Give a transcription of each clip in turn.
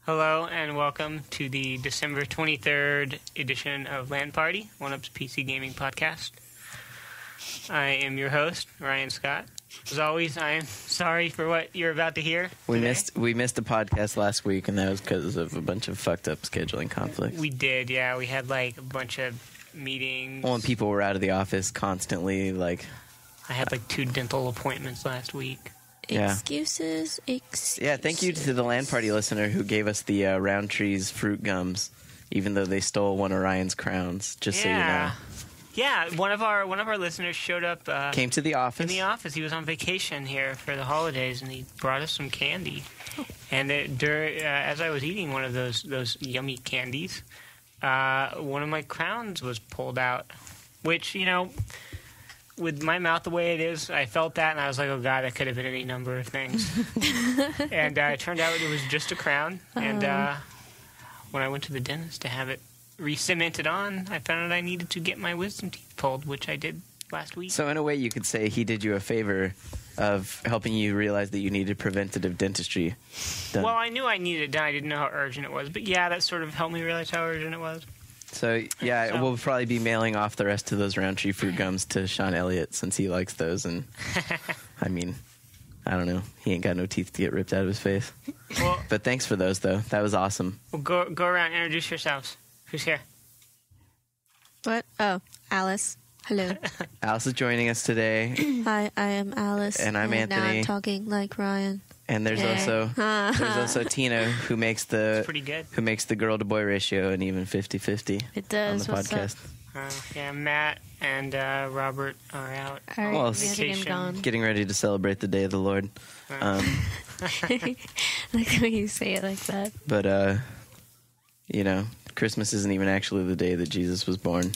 Hello and welcome to the December 23rd edition of LAN Party, OneUp's PC Gaming Podcast. I am your host, Ryan Scott. As always, I am sorry for what you're about to hear. We missed the podcast last week, and that was because of a bunch of fucked up scheduling conflicts. We did, yeah. We had like a bunch of meetings. Well, and people were out of the office constantly. Like, I had like 2 dental appointments last week. Yeah. Excuses. Yeah, thank you to the LAN Party listener who gave us the Roundtree's fruit gums, even though they stole one of Ryan's crowns, just so you know. Yeah, one of our listeners showed up. Came to the office. In the office. He was on vacation here for the holidays, and he brought us some candy. And as I was eating one of those yummy candies, one of my crowns was pulled out, which, you know, with my mouth the way it is, I felt that, and I was like, oh, God, that could have been any number of things. And it turned out it was just a crown. And when I went to the dentist to have it re-cemented on, I found out I needed to get my wisdom teeth pulled, which I did last week. So in a way, you could say he did you a favor of helping you realize that you needed preventative dentistry done. Well, I knew I needed it done. I didn't know how urgent it was. But yeah, that sort of helped me realize how urgent it was. So, yeah, we'll probably be mailing off the rest of those Roundtree fruit gums to Sean Elliott since he likes those. And, I mean, I don't know. He ain't got no teeth to get ripped out of his face. Well, but thanks for those, though. That was awesome. Well, go around and introduce yourselves. Who's here? What? Oh, Alice. Hello. Alice is joining us today. Hi, I am Alice. And I'm Anthony. Now I'm talking like Ryan. And there's also Tina who makes pretty good. Who makes the girl to boy ratio an even 50-50. It does. On the podcast. Yeah, Matt and Robert are out. Well, vacation. Getting ready to celebrate the day of the Lord. Like when you say it like that. But you know, Christmas isn't even actually the day that Jesus was born.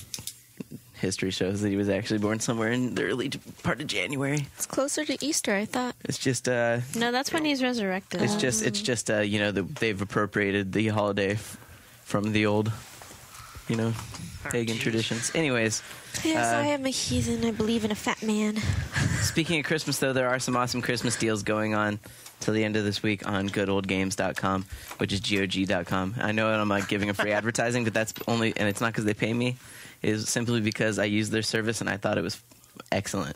History shows that he was actually born somewhere in the early part of January. It's closer to Easter, I thought. It's just no, that's when he's resurrected. It's just you know, they've appropriated the holiday from the old, you know, pagan traditions. Anyways, yes, I am a heathen. I believe in a fat man. Speaking of Christmas, though, there are some awesome Christmas deals going on till the end of this week on goodoldgames.com, which is GOG.com. I know I'm like giving a free advertising, but that's only, and it's not because they pay me. It is simply because I used their service and I thought it was excellent.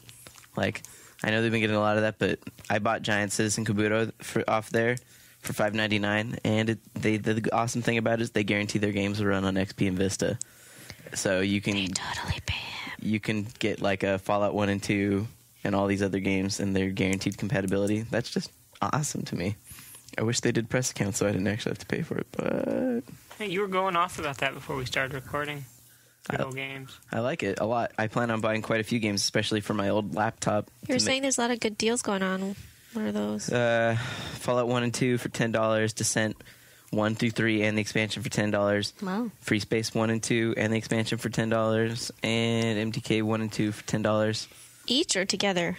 Like, I know they've been getting a lot of that, but I bought Giant Citizen Kabuto off there for $5.99, and the awesome thing about it is they guarantee their games will run on XP and Vista. So you can totally pay him. You can get like a Fallout 1 and 2 and all these other games, and their guaranteed compatibility. That's just awesome to me. I wish they did press account so I didn't actually have to pay for it, but... Hey, you were going off about that before we started recording. Good old games. I like it a lot. I plan on buying quite a few games, especially for my old laptop. You were saying there's a lot of good deals going on. What are those? Fallout 1 and 2 for $10, Descent 1 through 3 and the expansion for $10. Wow. Free Space 1 and 2 and the expansion for $10, and MTK 1 and 2 for $10. Each or together?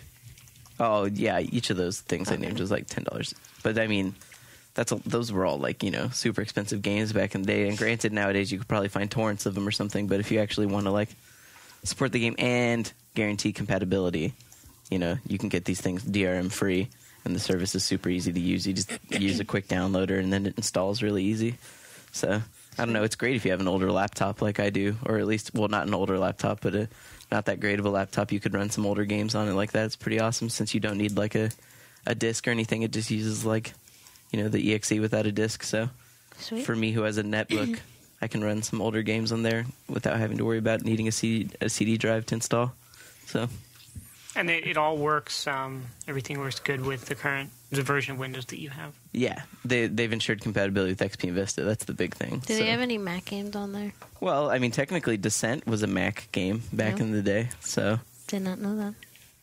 Oh, yeah, each of those things I named was like $10. But, I mean, those were all, like, you know, super expensive games back in the day. And granted, nowadays you could probably find torrents of them or something. But if you actually want to, like, support the game and guarantee compatibility, you know, you can get these things DRM free. And the service is super easy to use. You just use a quick downloader and then it installs really easy. So, I don't know. It's great if you have an older laptop like I do. Or at least, well, not an older laptop, but not that great of a laptop. You could run some older games on it like that. It's pretty awesome since you don't need, like, a disc or anything. It just uses, like, you know, the EXE without a disc. So, Sweet. For me, who has a netbook, I can run some older games on there without having to worry about needing a CD drive to install. So, and it all works. Everything works good with the version of Windows that you have. Yeah, they've ensured compatibility with XP and Vista. That's the big thing. Do they have any Mac games on there? Well, I mean, technically, Descent was a Mac game back in the day. So, did not know that.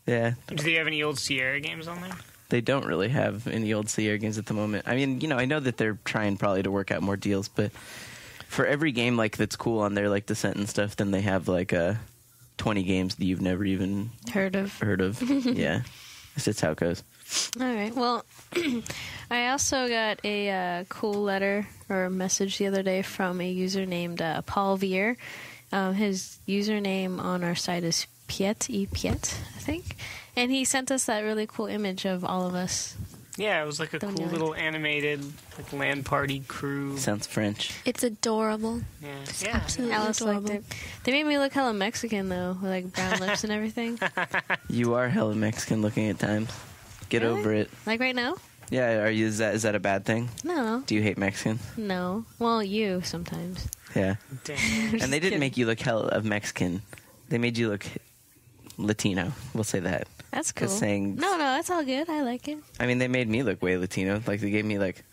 Yeah. Do they have any old Sierra games on there? They don't really have any old Sierra games at the moment. I mean, you know, I know that they're trying probably to work out more deals, but for every game like that's cool on there, like Descent and stuff, then they have like 20 games that you've never even heard of. Yeah, that's how it goes. All right. Well, I also got a cool letter or message the other day from a user named Paul Vier. His username on our site is Piet, I think. And he sent us that really cool image of all of us Yeah, it was like a cool little animated like LAN Party crew. Sounds French. It's adorable. Yeah. Absolutely Alice adorable. liked it. They made me look hella Mexican though, with like brown lips and everything. You are hella Mexican looking at times. Get Really? over it. Like right now? Yeah, are you? Is that a bad thing? No, Do you hate Mexicans? no. Well, you sometimes. Yeah. Damn. And they didn't make you look hella of Mexican. They made you look Latino. We'll say that. That's cool. 'Cause saying- No, that's all good. I like it. I mean, they made me look way Latino. Like, they gave me, like,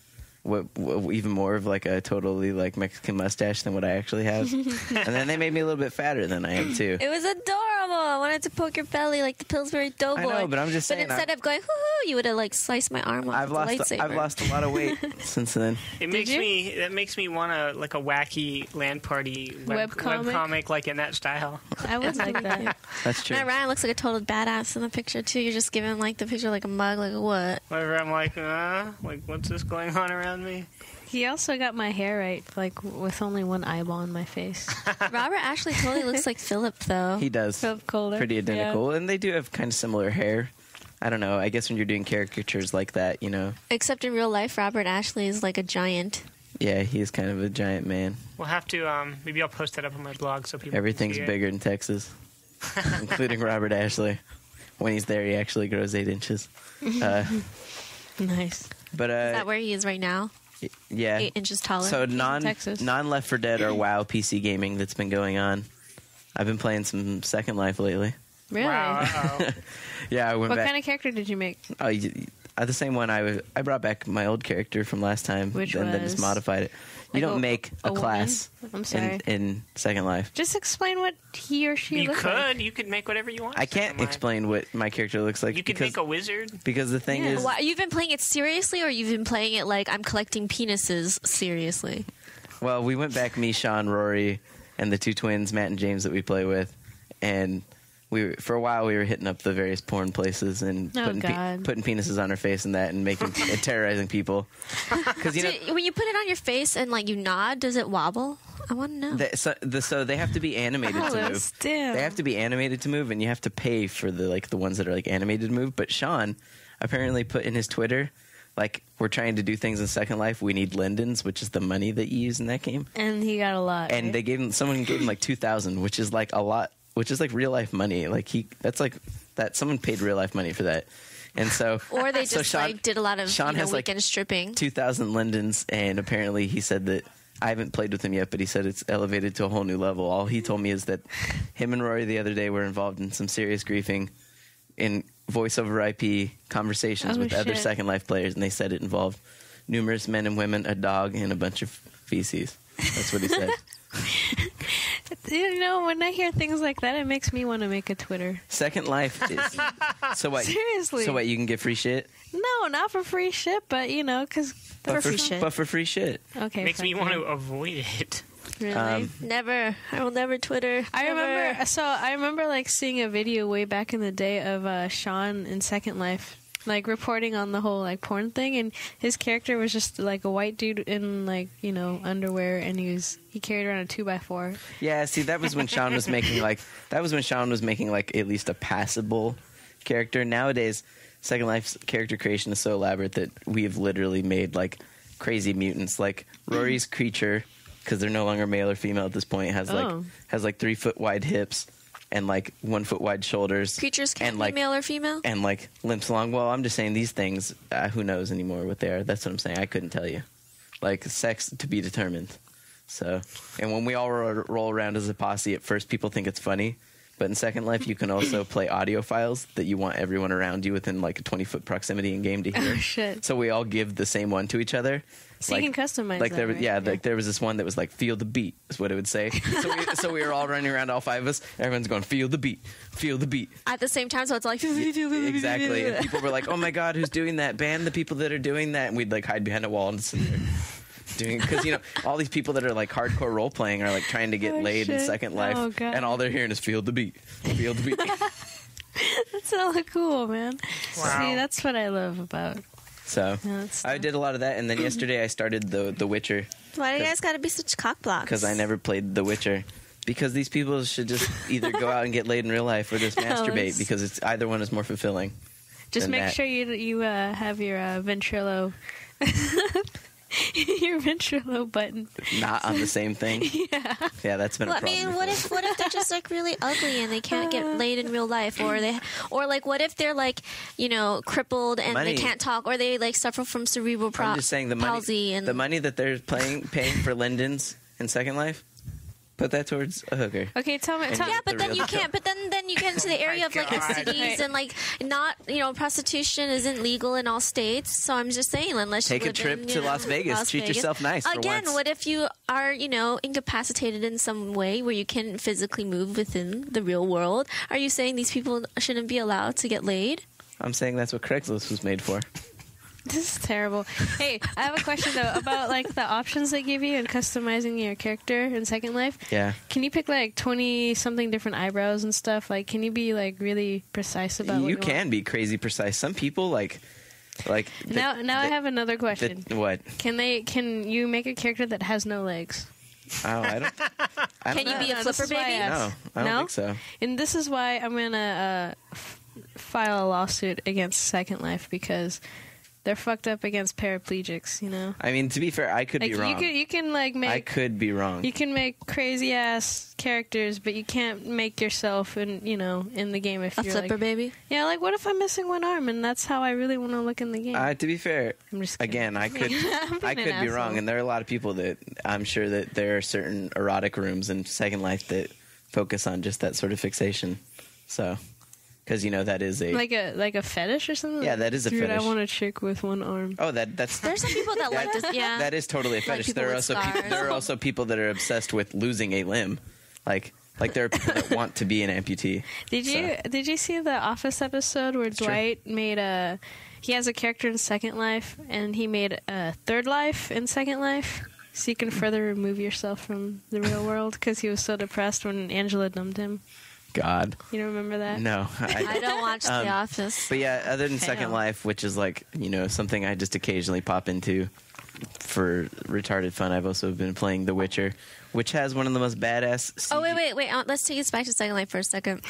what even more of, like, a totally, like, Mexican mustache than what I actually have. And then they made me a little bit fatter than I am, too. It was adorable. I wanted to poke your belly like the Pillsbury Doughboy. I know, but I'm just saying. But instead of going, hoo-hoo, you would have, like, sliced my arm off I've with lost the lightsaber. I've lost a lot of weight since then. That makes me want a like a wacky LAN Party Webcomic? webcomic like in that style. I would like that. That's true. Now, Ryan looks like a total badass in the picture, too. You're just giving, like, the picture like a mug, like, what? Whenever I'm like what's this going on around me? He also got my hair right, like with only one eyeball in my face. Robert Ashley totally looks like Philip, though. He does. Philip Kohler. Pretty identical. And they do have kind of similar hair. I don't know. I guess when you're doing caricatures like that, you know. Except in real life, Robert Ashley is like a giant. Yeah, he's kind of a giant man. We'll have to maybe I'll post that up on my blog so people Everything's can see bigger in Texas, including Robert Ashley. When he's there, he actually grows 8 inches. Nice. But Is that where he is right now? yeah. 8 inches taller. So Texas. non Left 4 Dead or WoW PC gaming that's been going on. I've been playing some Second Life lately. Really? Wow. Uh-oh. Yeah, I went What back. kind of character did you make? The same one. I brought back my old character from last time, Which and then was? just modified it. You Like don't make a woman? class I'm sorry. in Second Life. Just explain what he or she You looks could. like. You could make whatever you want. I can't Second Life. explain what my character looks like. You could because, make a wizard. because the thing Yeah. is, Why, you've been playing it seriously, or you've been playing it like I'm collecting penises seriously? well, we went back, me, Sean, Rory, and the 2 twins, Matt and James, that we play with, and for a while we were hitting up the various porn places and Oh, putting God. putting penises on our face and that, and making and terrorizing people. Because you know. When you put it on your face and like you nod, does it wobble? I want to know. So they have to be animated to move. Still. They have to be animated to move, and you have to pay for the ones that are like animated to move. But Sean apparently put in his Twitter, like, we're trying to do things in Second Life. We need lindens, which is the money that you use in that game. And he got a lot. And right? someone gave him like 2,000, which is like a lot, which is like real life money. Like someone paid real life money for that. And so, Or they so just Sean- like did a lot of Sean has, like, weekend stripping. 2,000 lindens, and apparently he said that. I haven't played with him yet, but he said it's elevated to a whole new level. All he told me is that him and Rory the other day were involved in some serious griefing in voice over IP conversations Oh, with other shit. Second Life players, and they said it involved numerous men and women, a dog, and a bunch of feces. That's what he said. You know, when I hear things like that, it makes me want to make a Twitter. Second Life is... So what? Seriously. So what, you can get free shit? No, not for free shit, but you know, because But free shit. But for free shit. okay, Makes me fine. want to avoid it. Really? Never. I will never Twitter. I Never. remember like seeing a video way back in the day of Sean in Second Life, like reporting on the whole like porn thing, and his character was just like a white dude in like, you know, underwear, and he carried around a 2x4. Yeah, see, that was when Sean was making like at least a passable character. Nowadays, Second Life's character creation is so elaborate that we have literally made like crazy mutants. Like Rory's creature, because they're no longer male or female at this point, has like 3 foot wide hips and like 1 foot wide shoulders. Creatures can't and, like, be male or female? and like limps along. Well, I'm just saying these things. Who knows anymore what they are? That's what I'm saying. I couldn't tell you. Like sex to be determined. So, and when we all roll around as a posse, at first people think it's funny, but in Second Life you can also play audio files that you want everyone around you within like a 20-foot proximity in game to hear. Oh, shit. So we all give the same one to each other. So you can customize like that, there, right? yeah, like there was this one that was like "feel the beat" is what it would say. So we were all running around, all 5 of us. Everyone's going "feel the beat, feel the beat." At the same time, so it's like... Exactly. And people were like, "Oh my god, who's doing that? Ban the people that are doing that." And we'd like hide behind a wall and sit there doing, because you know all these people that are like hardcore role playing are like trying to get Oh, laid in shit. Second Life, Oh, God. and all they're hearing is "feel the beat, feel the beat." That's hella cool, man. Wow. See, that's what I love about. So Yeah, that's I tough. did a lot of that, and then yesterday I started the Witcher Why do you guys gotta be such cockblocks? because I never played The Witcher. Because these people should just either go out and get laid in real life or just masturbate, Alice. because it's either one is more fulfilling. Just than make that. sure you have your ventrilo. Your ventrilo button. Not on the same thing. Yeah, that's been a Well, I problem. mean, what if they're just like really ugly and they can't get laid in real life, or like what if they're like, you know, crippled and Money. they can't talk, or they like suffer from cerebral I'm just saying palsy and the money that they're paying for Lyndon's in Second Life, put that towards a hooker. Okay, tell me. And Tell Yeah, but the then real you deal. can't. But then you get into the area of like God. STDs and like not, you know, prostitution isn't legal in all states. So I'm just saying, unless Take you a live trip in, to you know, Las Vegas. Treat yourself nice for Again, once. what if you are, you know, incapacitated in some way where you can physically move within the real world? Are you saying these people shouldn't be allowed to get laid? I'm saying that's what Craigslist was made for. This is terrible. Hey, I have a question though about like the options they give you in customizing your character in Second Life. Yeah. Can you pick like 20 something different eyebrows and stuff? Like, can you be like really precise about what You you can be crazy precise. Some people like Now I have another question. what? Can you make a character that has no legs? Oh, I don't Can you know. be a this flipper is why I baby? asked. No, I don't No? think so. And this is why I'm gonna file a lawsuit against Second Life because they're fucked up against paraplegics. You know, I mean, to be fair, I could like be wrong. you can like I make could be wrong. you can make crazy ass characters, but you can't make yourself in the game if A you're flipper like, baby? yeah, like what if I'm missing one arm and that's how I really want to look in the game? To be fair, I'm just kidding. again, I could I'm I being could an be wrong, asshole. and there are a lot of people that I'm sure that there are certain erotic rooms in Second Life that focus on just that sort of fixation. So, because that is a like a fetish or something. Yeah, that is a Dude, fetish. I want a chick with one arm. oh that's There's some people that like this. Yeah. that is totally a fetish. people There are with also scars. there are also people that are obsessed with losing a limb, like there are people that want to be an amputee. Did you see the Office episode where true. Dwight made he has a character in Second Life and he made a Third Life in Second Life so you can further remove yourself from the real world because he was so depressed when Angela dumped him. God, You don't remember that? no. I don't watch The Office. But yeah, other than Second Fail. Life, which is like, something I just occasionally pop into for retarded fun, I've also been playing The Witcher, which has one of the most badass CG. Oh, wait. Let's take us back to Second Life for a second.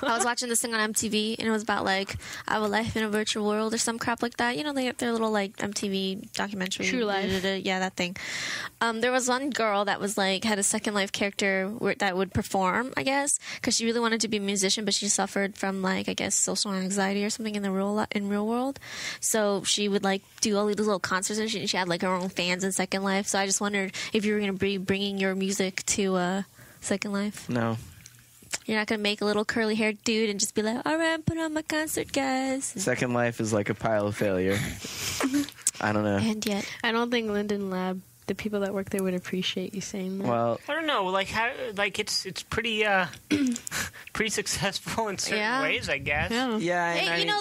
I was watching this thing on MTV, and it was about, like, our life in a virtual world or some crap like that. They have their little, like, MTV documentary. True Life. Yeah, that thing. There was one girl that was, like, had a Second Life character that would perform, I guess, because she really wanted to be a musician, but she suffered from, like, I guess, social anxiety or something in the real world. So she would, like, do all these little concerts, and she had, like, her own fans in Second Life. So I just wondered if you were going to be bringing your music to Second Life. No. You're not gonna make a little curly haired dude and just be like, all right, put on my concert, guys. Second Life is like a pile of failure. I don't know. And yet, I don't think Linden Lab, the people that work there, would appreciate you saying that. Well, I don't know, like how, like it's pretty pretty successful in certain Yeah. ways, I guess. yeah. yeah, and I hey, mean,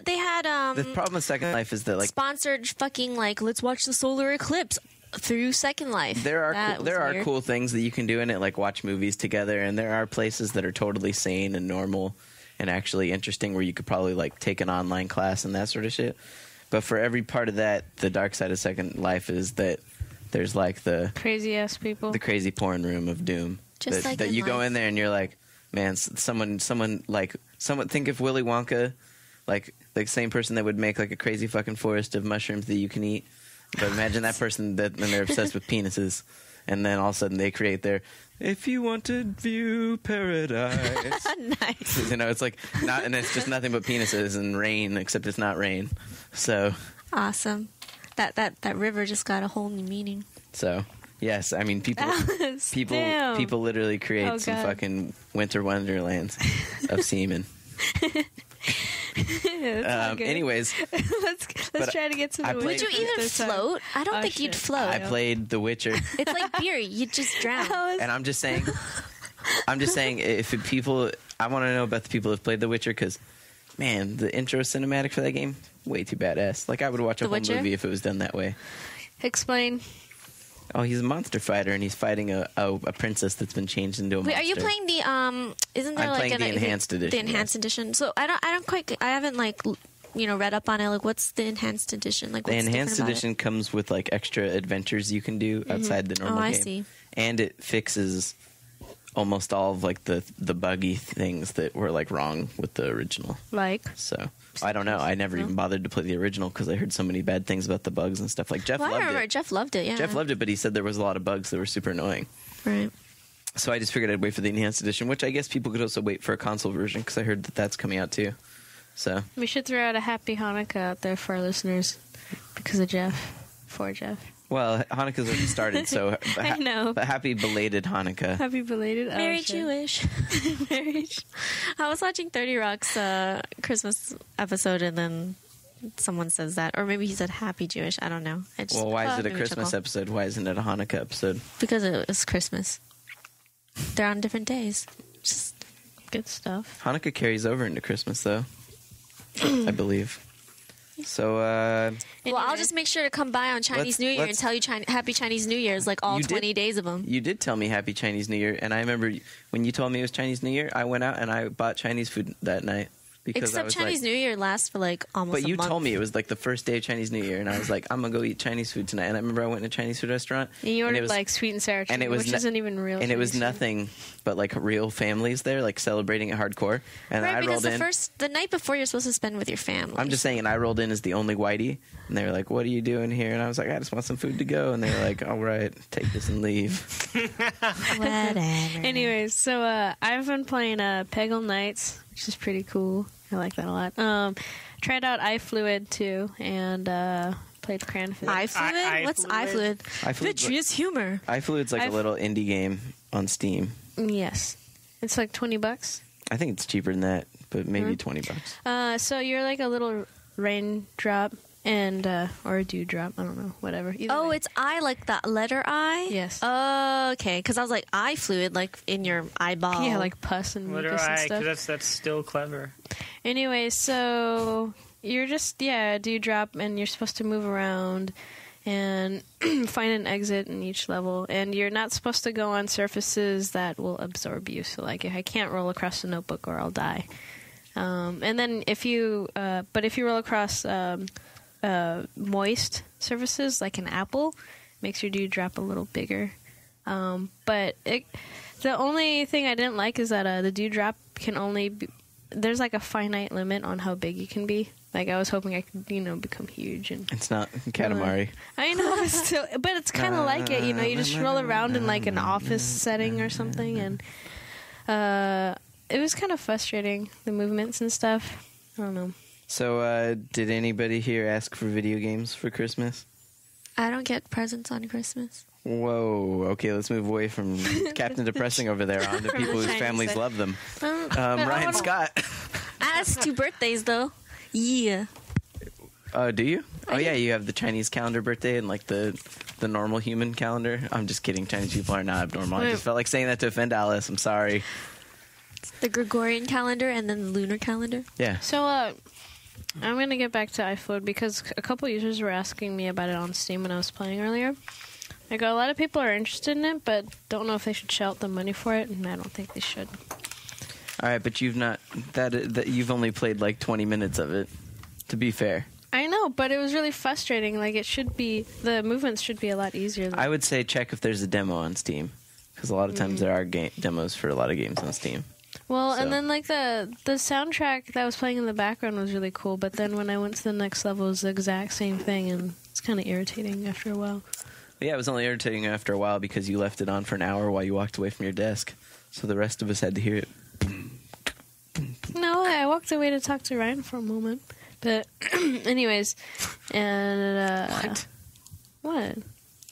they had the problem with Second Life is that like sponsored fucking like let's watch the solar eclipse through Second Life. there That are was weird. cool things that you can do in it, like watch movies together, and there are places that are totally sane and normal and actually interesting where you could probably like take an online class and that sort of shit. But for every part of that, the dark side of Second Life is that there's like the Crazy ass people. crazy porn room of doom. Just like that in you go life. in there and you're like, man, someone think if Willy Wonka, like the same person that would make like a crazy fucking forest of mushrooms that you can eat. But imagine that person that then they're obsessed with penises, and then all of a sudden they create their "If you want to view paradise." Nice. It's like not, and it's just nothing but penises and rain, except it's not rain. So Awesome. That river just got a whole new meaning. yes, I mean people Alice, people damn. people literally create Oh, some God. fucking winter wonderlands of semen. It's all good. Anyways, let's but try to get some. I Would played- Would you even float? I don't Oh, think you'd shit. float. I played The Witcher, It's like beer. You just drown. and I'm just saying, if people, I want to know about the people who've played The Witcher, because, man, the intro cinematic for that game, way too badass. Like, I would watch a The whole Witcher? movie if it was done that way. Explain. Oh, he's a monster fighter, and he's fighting a princess that's been changed into a Wait, monster. are you playing the Isn't there I'm like playing the is it enhanced edition, The enhanced edition. So I haven't like read up on it. Like, what's the enhanced edition? Like, The what's enhanced different about edition comes with, like, extra adventures you can do outside the normal Oh, I game. see. And it fixes almost all of, like, the buggy things that were, like, wrong with the original. Like, So, I don't know. I never even bothered to play the original because I heard so many bad things about the bugs and stuff. Like Jeff I loved remember it. Jeff loved it. Yeah, Jeff loved it, but he said there was a lot of bugs that were super annoying. Right. So I just figured I'd wait for the enhanced edition, which I guess people could also wait for a console version because I heard that that's coming out too. So We should throw out a happy Hanukkah out there for our listeners because of Jeff. For Jeff. well, Hanukkah's already started, so I know. But happy belated Hanukkah. Happy belated. Very shit. Jewish. Very. I was watching 30 Rock's Christmas episode, and then someone says that, or maybe he said Happy Jewish. I don't know. I just, Well, why is it a made me Christmas chuckle. episode? Why isn't it a Hanukkah episode? Because it was Christmas. They're on different days. Just Good stuff. Hanukkah carries over into Christmas, though. I believe. So, well, I'll Anyway. just make sure to come by on Chinese New Year and tell you Happy Chinese New Year's, like all You did- 20 days of them. you did tell me Happy Chinese New Year, and I remember when you told me it was Chinese New Year, I went out and I bought Chinese food that night. Because I Except was Chinese like, New Year lasts for like almost But a you month. told me it was like the first day of Chinese New Year, and I was like, I'm gonna go eat Chinese food tonight. And I remember I went to a Chinese food restaurant, And you ordered it was, like sweet and sour chicken, and it was which no- isn't even real. and it was Chinese food. nothing but like real families there, like celebrating it hardcore. And Right, I because rolled in. the night before you're supposed to spend with your family. I'm just saying, and I rolled in as the only whitey, and they were like, "What are you doing here?" And I was like, "I just want some food to go." And they were like, "All right, take this and leave." Whatever. Anyways, so I've been playing Peggle Knights, which is pretty cool. I like that a lot. Tried out iFluid too, and played Cranfit. iFluid? What's iFluid? iFluid? iFluid's Vitreous humor. iFluid's like a little indie game on Steam. Yes, it's like $20. I think it's cheaper than that, but maybe $20. So you're like a little raindrop and or a dewdrop. I don't know, whatever. Either Oh, way. it's I, like the letter I? Yes. Oh, okay. Because I was like, iFluid, like in your eyeball. yeah, like pus and What do mucus and I? stuff. Because that's still clever. Anyway, so you're just a dewdrop, and you're supposed to move around and find an exit in each level, and you're not supposed to go on surfaces that will absorb you. So, like, I can't roll across the notebook or I'll die. And then if you roll across moist surfaces, like an apple, it makes your dewdrop a little bigger. But the only thing I didn't like is that the dewdrop can only be, there's like a finite limit on how big you can be. Like, I was hoping I could, become huge. And It's not Katamari. I know, but it's kind of like it. You just roll around in like an office setting or something, and it was kind of frustrating, the movements and stuff. I don't know. So, did anybody here ask for video games for Christmas? I don't get presents on Christmas. Whoa. Okay, let's move away from Captain Depressing over there on to From people the whose Chinese families side. love them. wanna- Ryan Scott. I asked 2 birthdays, though. Yeah. Do you? Oh, yeah, you have the Chinese calendar birthday and like the normal human calendar. I'm just kidding. Chinese people are not abnormal. I just felt like saying that to offend Alice. I'm sorry. The Gregorian calendar and then the lunar calendar. Yeah. So, I'm going to get back to iFlood because a couple users were asking me about it on Steam when I was playing earlier. I go, a lot of people are interested in it, but don't know if they should shell out the money for it, and I don't think they should. All right, but you've not that you've only played like 20 minutes of it. To be fair, I know, but it was really frustrating. Like, the movements should be a lot easier. I would say check if there's a demo on Steam because a lot of times there are demos for a lot of games on Steam. Well, So- and then like the soundtrack that was playing in the background was really cool, but then when I went to the next level, it was the exact same thing, and it's kind of irritating after a while. Yeah, it was only irritating after a while because you left it on for an hour while you walked away from your desk, so the rest of us had to hear it. No, I walked away to talk to Ryan for a moment, but anyways, and what?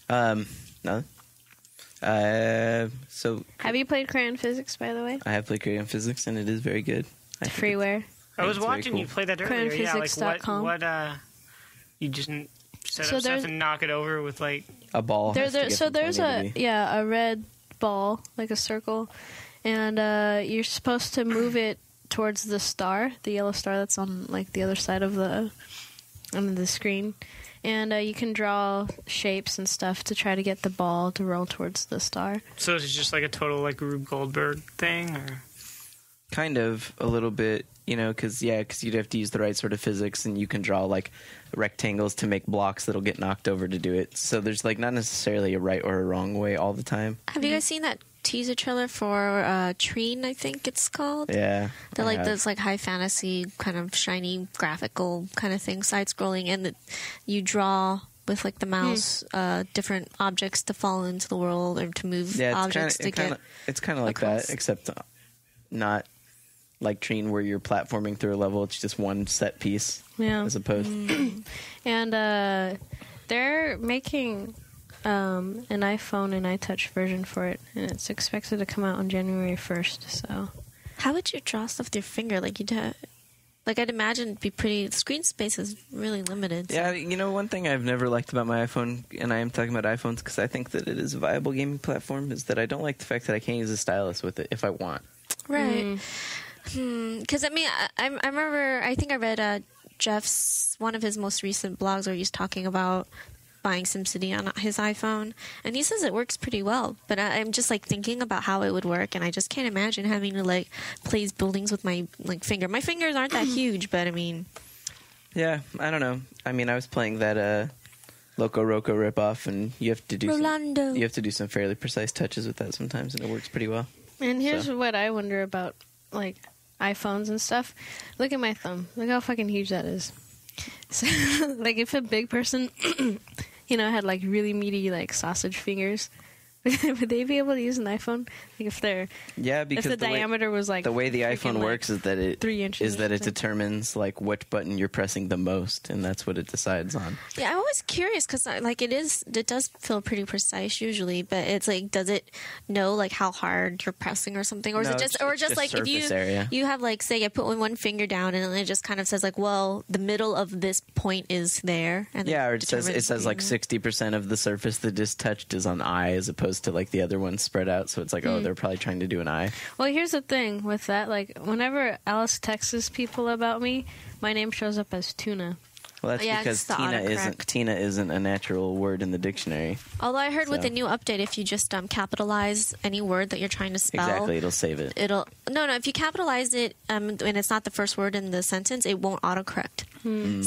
No. So Have you played Crayon Physics, by the way? I have played Crayon Physics and it is very good. I think Freeware. I was it's very watching cool. you play that earlier. Yeah, like Crayonphysics.com. what you just set So up stuff there's- and knock it over with like. A ball. has to get from There's point A to B. a red ball, like a circle, and you're supposed to move it towards the star, the yellow star that's on like the other side of the screen, and you can draw shapes and stuff to try to get the ball to roll towards the star. So it's just like a total like Rube Goldberg thing, or Kind of a little bit, because you'd have to use the right sort of physics, and you can draw like rectangles to make blocks that'll get knocked over to do it. So there's like not necessarily a right or a wrong way all the time. Have you guys seen that teaser trailer for Trine, I think it's called. Yeah. They're like this like high fantasy kind of shiny graphical kind of thing, side scrolling, and you draw with like the mouse different objects to fall into the world or to move objects to get. It's kind of like across. that, except not like Trine where you're platforming through a level. It's just one set piece, as opposed. And they're making an iPhone and iTouch version for it, and it's expected to come out on January 1st. So, how would you draw stuff with your finger? Like you'd have, like I'd imagine it'd be pretty. The screen space is really limited. So. Yeah, you know, one thing I've never liked about my iPhone, and I am talking about iPhones because I think that it is a viable gaming platform, is that I don't like the fact that I can't use a stylus with it if I want. Right. Because I mean, I remember. I think I read Jeff's one of his most recent blogs where he's talking about buying SimCity on his iPhone, and he says it works pretty well. But I'm just like thinking about how it would work, and I just can't imagine having to like place buildings with my like finger. My fingers aren't that huge, but I mean, yeah, I don't know. I mean, I was playing that Loco Roco ripoff, and you have to do some fairly precise touches with that sometimes, and it works pretty well. And here's what I wonder about like iPhones and stuff. Look at my thumb. Look how fucking huge that is. So, like, if a big person, had like really meaty like sausage fingers, would they be able to use an iPhone? Like if because the diameter was like the way the iPhone works is that it 3 inches it determines like what button you're pressing the most, and that's what it decides on. Yeah, I'm always curious because like it does feel pretty precise usually, but it's like, does it know like how hard you're pressing or something, or is it just like if you have like, say I put one finger down and it just kind of says like, well, the middle of this point is there, and or it says like 60% of the surface that is touched is on I, as opposed to like the other ones spread out, so it's like they're probably trying to do an eye. Well, here's the thing with that, like whenever Alice texts people about me, my name shows up as Tuna. Well, that's because Tina isn't a natural word in the dictionary. Although I heard with the new update, if you just capitalize any word that you're trying to spell, exactly, it'll save it. If you capitalize it and it's not the first word in the sentence, it won't autocorrect.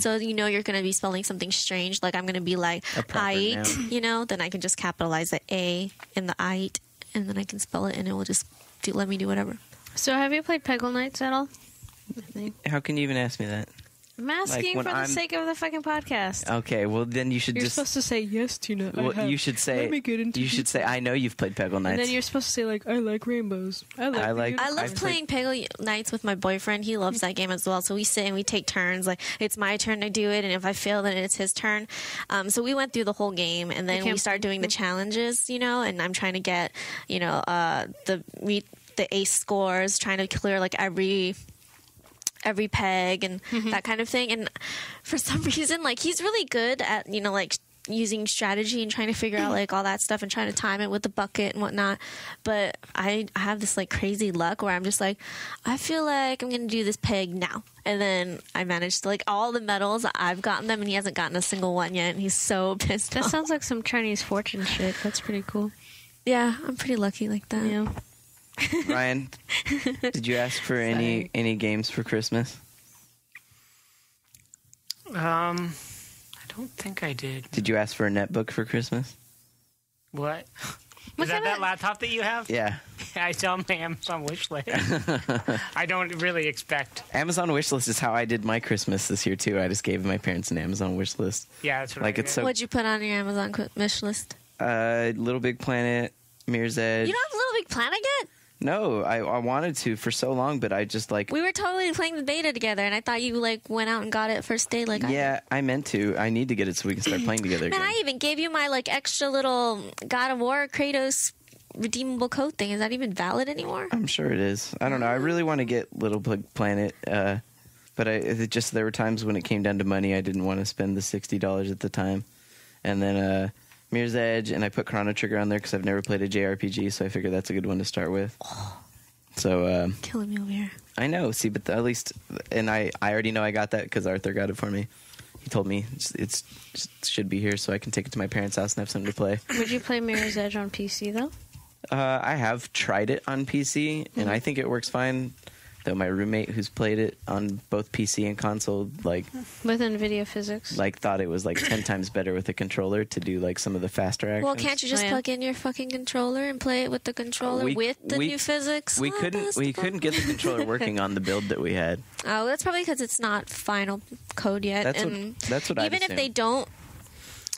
So you're going to be spelling something strange, like I'm going to be like "ite," then I can just capitalize the A in the "ite," and then I can spell it, and it will just let me do whatever. So, have you played Peggle Knights at all? How can you even ask me that? I'm asking for the sake of the fucking podcast. Okay, well then you're supposed to say yes, Tina. You should say. Let me get into. You should say I know you've played Peggle Knights. And then you're supposed to say like I like rainbows. I love playing Peggle Knights with my boyfriend. He loves that game as well. So we sit and we take turns. Like it's my turn to do it, and if I fail, then it's his turn. So we went through the whole game, and then we started doing the challenges. And I'm trying to get the ace scores, trying to clear like every peg and that kind of thing. And for some reason, like he's really good at like using strategy and trying to figure out like all that stuff and trying to time it with the bucket and whatnot. But I have this like crazy luck where I'm just like, I feel like I'm gonna do this peg now, and then I managed to like all the medals, I've gotten them, and he hasn't gotten a single one yet, and he's so pissed off. That sounds like some Chinese fortune shit. That's pretty cool. Yeah, I'm pretty lucky like that. Yeah. Ryan, did you ask for any games for Christmas? I don't think I did. Did you ask for a netbook for Christmas? What? Is that laptop that you have? Yeah. I saw my Amazon wish list. I don't really expect. Amazon wish list is how I did my Christmas this year too. I just gave my parents an Amazon wish list. Yeah, that's what like I did. So, what'd you put on your Amazon wish list? Little Big Planet, Mirror's Edge. You don't have Little Big Planet yet? No, I wanted to for so long, but I just like... We were totally playing the beta together, and I thought you like went out and got it first day. Like I meant to. I need to get it so we can start playing together again. Man, I even gave you my like extra little God of War Kratos redeemable code thing. Is that even valid anymore? I'm sure it is. I don't know. I really want to get Little Big Planet, but there were times when it came down to money, I didn't want to spend the $60 at the time. And then... Mirror's Edge, and I put Chrono Trigger on there because I've never played a JRPG, so I figured that's a good one to start with. So, killing me over here. I know, see, but at least, and I already know I got that because Arthur got it for me. He told me it should be here, so I can take it to my parents' house and have something to play. Would you play Mirror's Edge on PC though? I have tried it on PC, and I think it works fine. though my roommate who's played it on both PC and console, like with NVIDIA physics, like thought it was like 10 times better with a controller to do like some of the faster actions. Well, can't you just plug in your fucking controller and play it with the controller with the new physics? We couldn't get the controller working on the build that we had. Oh, that's probably because it's not final code yet. That's what I'd even if assume. they don't.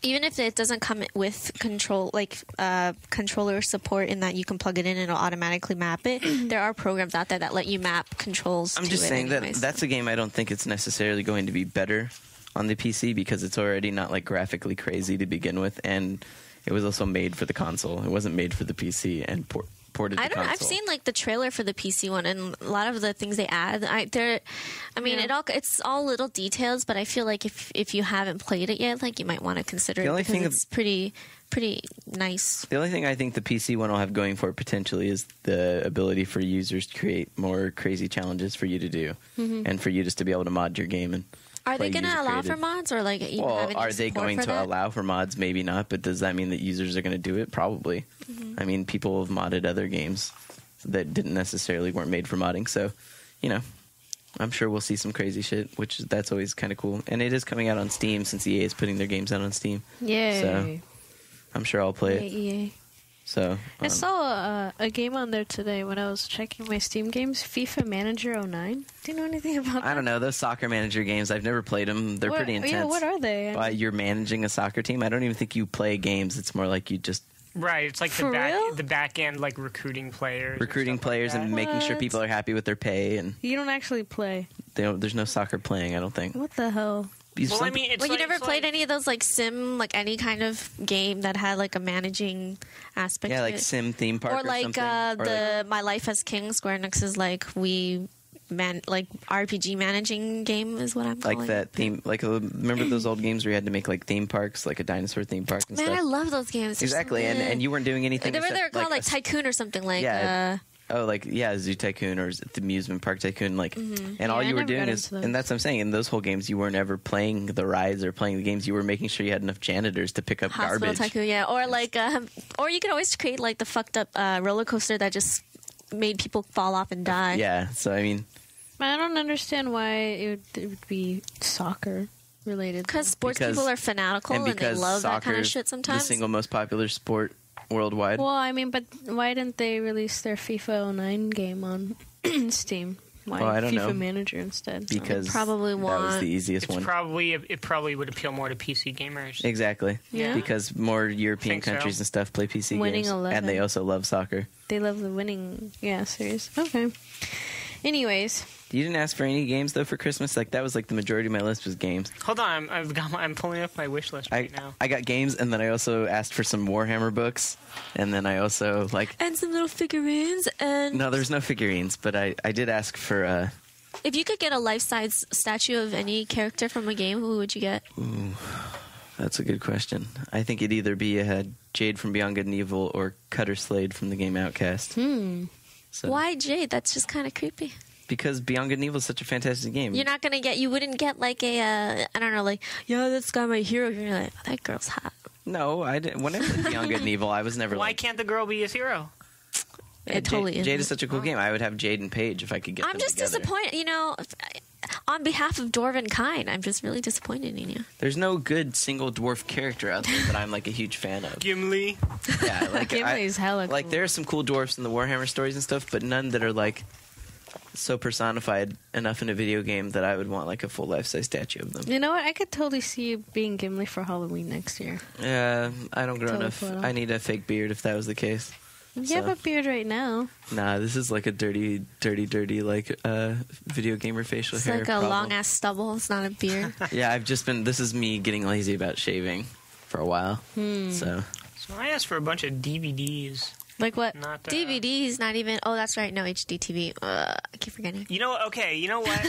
Even if it doesn't come with controller support in that you can plug it in and it'll automatically map it, there are programs out there that let you map controls. I'm just saying that's a game I don't think it's necessarily going to be better on the PC because it's already not like graphically crazy to begin with, and it was also made for the console. It wasn't made for the PC and ported to console. I've seen like the trailer for the PC one, and a lot of the things they add. It's all little details, but I feel like if you haven't played it yet, like you might want to consider it because it's pretty nice. The only thing I think the PC one will have going for it potentially is the ability for users to create more crazy challenges for you to do, and for you just to be able to mod your game. And are they going to allow for mods, or like even have any are they support going for to that? allow for mods? Maybe not, but does that mean that users are going to do it? Probably. I mean, people have modded other games that didn't necessarily weren't made for modding, so I'm sure we'll see some crazy shit, that's always kind of cool. And it is coming out on Steam since EA is putting their games out on Steam. Yay. So I'm sure I'll play it. EA. So I saw a game on there today when I was checking my Steam games. FIFA Manager 09. Do you know anything about that? I don't know. Those soccer manager games, I've never played them. They're pretty intense. Yeah, what are they? You're managing a soccer team. I don't even think you play games. It's more like you just... Right, it's like the back end, like recruiting players. And making sure people are happy with their pay. And you don't actually play. There's no soccer playing, I don't think. What the hell? You never played any of those like sim, like any kind of game that had like a managing aspect. Yeah, to like it? sim theme park, or like something. My Life as King, Square Enix's like RPG managing game is what I'm calling like that theme. Like remember those old games where you had to make like theme parks, like a dinosaur theme park and stuff. I love those games. Exactly, and you weren't doing anything. They're called like Tycoon or something like. Yeah. Zoo Tycoon or the Amusement Park Tycoon, and all you were doing is, and that's what I'm saying, in those whole games, you weren't ever playing the rides or playing the games, you were making sure you had enough janitors to pick up Hospital garbage. Tycoon, yeah, or or you could always create like the fucked up roller coaster that just made people fall off and die. Yeah, so I mean... I don't understand why it would be soccer related. Because sports people are fanatical and they love that kind of shit sometimes. The single most popular sport worldwide. Well, I mean, but why didn't they release their FIFA 09 game on Steam? Why I don't FIFA know. Manager instead? Because that was the easiest one. It probably would appeal more to PC gamers. Exactly. Yeah. Because more European countries and stuff play PC games. 11. And they also love soccer. They love the winning series. Okay. Anyways. You didn't ask for any games, though, for Christmas? Like, that was, like, the majority of my list was games. Hold on. I'm pulling up my wish list right now. I got games, and then I also asked for some Warhammer books, and then I also, And some little figurines, and... No, there's no figurines, but I did ask for, If you could get a life-size statue of any character from a game, who would you get? Ooh, that's a good question. I think it'd either be Jade from Beyond Good and Evil or Cutter Slade from the game Outcast. So, why Jade? That's just kind of creepy. Because Beyond Good and Evil is such a fantastic game. You're not going to get... You wouldn't get, like, I don't know, like, yeah, this guy my hero. You're like, oh, that girl's hot. No, I didn't. When I played Beyond Good and Evil, I was never Why can't the girl be his hero? It totally is. Jade is such a cool game. I would have Jade and Paige if I could get them together. Disappointed, on behalf of Dwarven kind, I'm just really disappointed in you. There's no good single dwarf character out there that I'm like a huge fan of. Gimli. Yeah, like Gimli's hella cool. Like there are some cool dwarfs in the Warhammer stories and stuff, but none that are like so personified enough in a video game that I would want like a full life-size statue of them. You know what? I could totally see you being Gimli for Halloween next year. Yeah, I don't grow enough. I need a fake beard if that was the case. You have a beard right now. Nah, this is like a dirty, like video gamer facial hair. It's like a long ass stubble. It's not a beard. Yeah, this is me getting lazy about shaving for a while. So I asked for a bunch of DVDs. Like what? DVDs, not even... Oh, that's right. No, HD TV. I keep forgetting. You know what?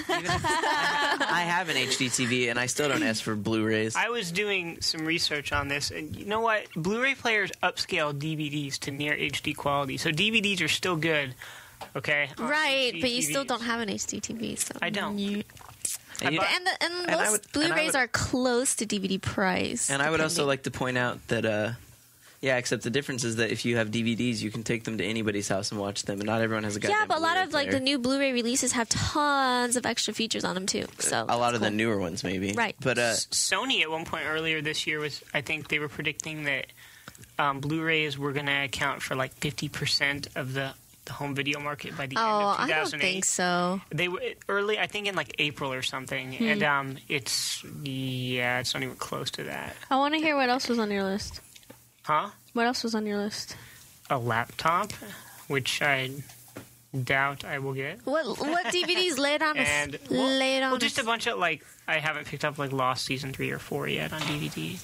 I have an HD TV, and I still don't ask for Blu-rays. I was doing some research on this, and you know what? Blu-ray players upscale DVDs to near HD quality, so DVDs are still good, okay? Right, but you still don't have an HD TV, so... I don't. And most Blu-rays are close to DVD price. And I would also like to point out that... Yeah, except the difference is that if you have DVDs, you can take them to anybody's house and watch them, and not everyone has a goddamn Yeah, but a lot Blu-ray of like player. the new Blu-ray releases have tons of extra features on them too. So A lot of cool. the newer ones, maybe. Right. But Sony at one point earlier this year I think they were predicting that Blu-rays were going to account for like 50% of the home video market by the end of 2008. I don't think so. They were early, I think in like April or something, and it's not even close to that. I want to hear what else was on your list. Huh? What else was on your list? A laptop, which I doubt I will get. What DVDs laid on us? And Laid on well, just a us? bunch of like I haven't picked up like Lost season 3 or 4 yet on DVD.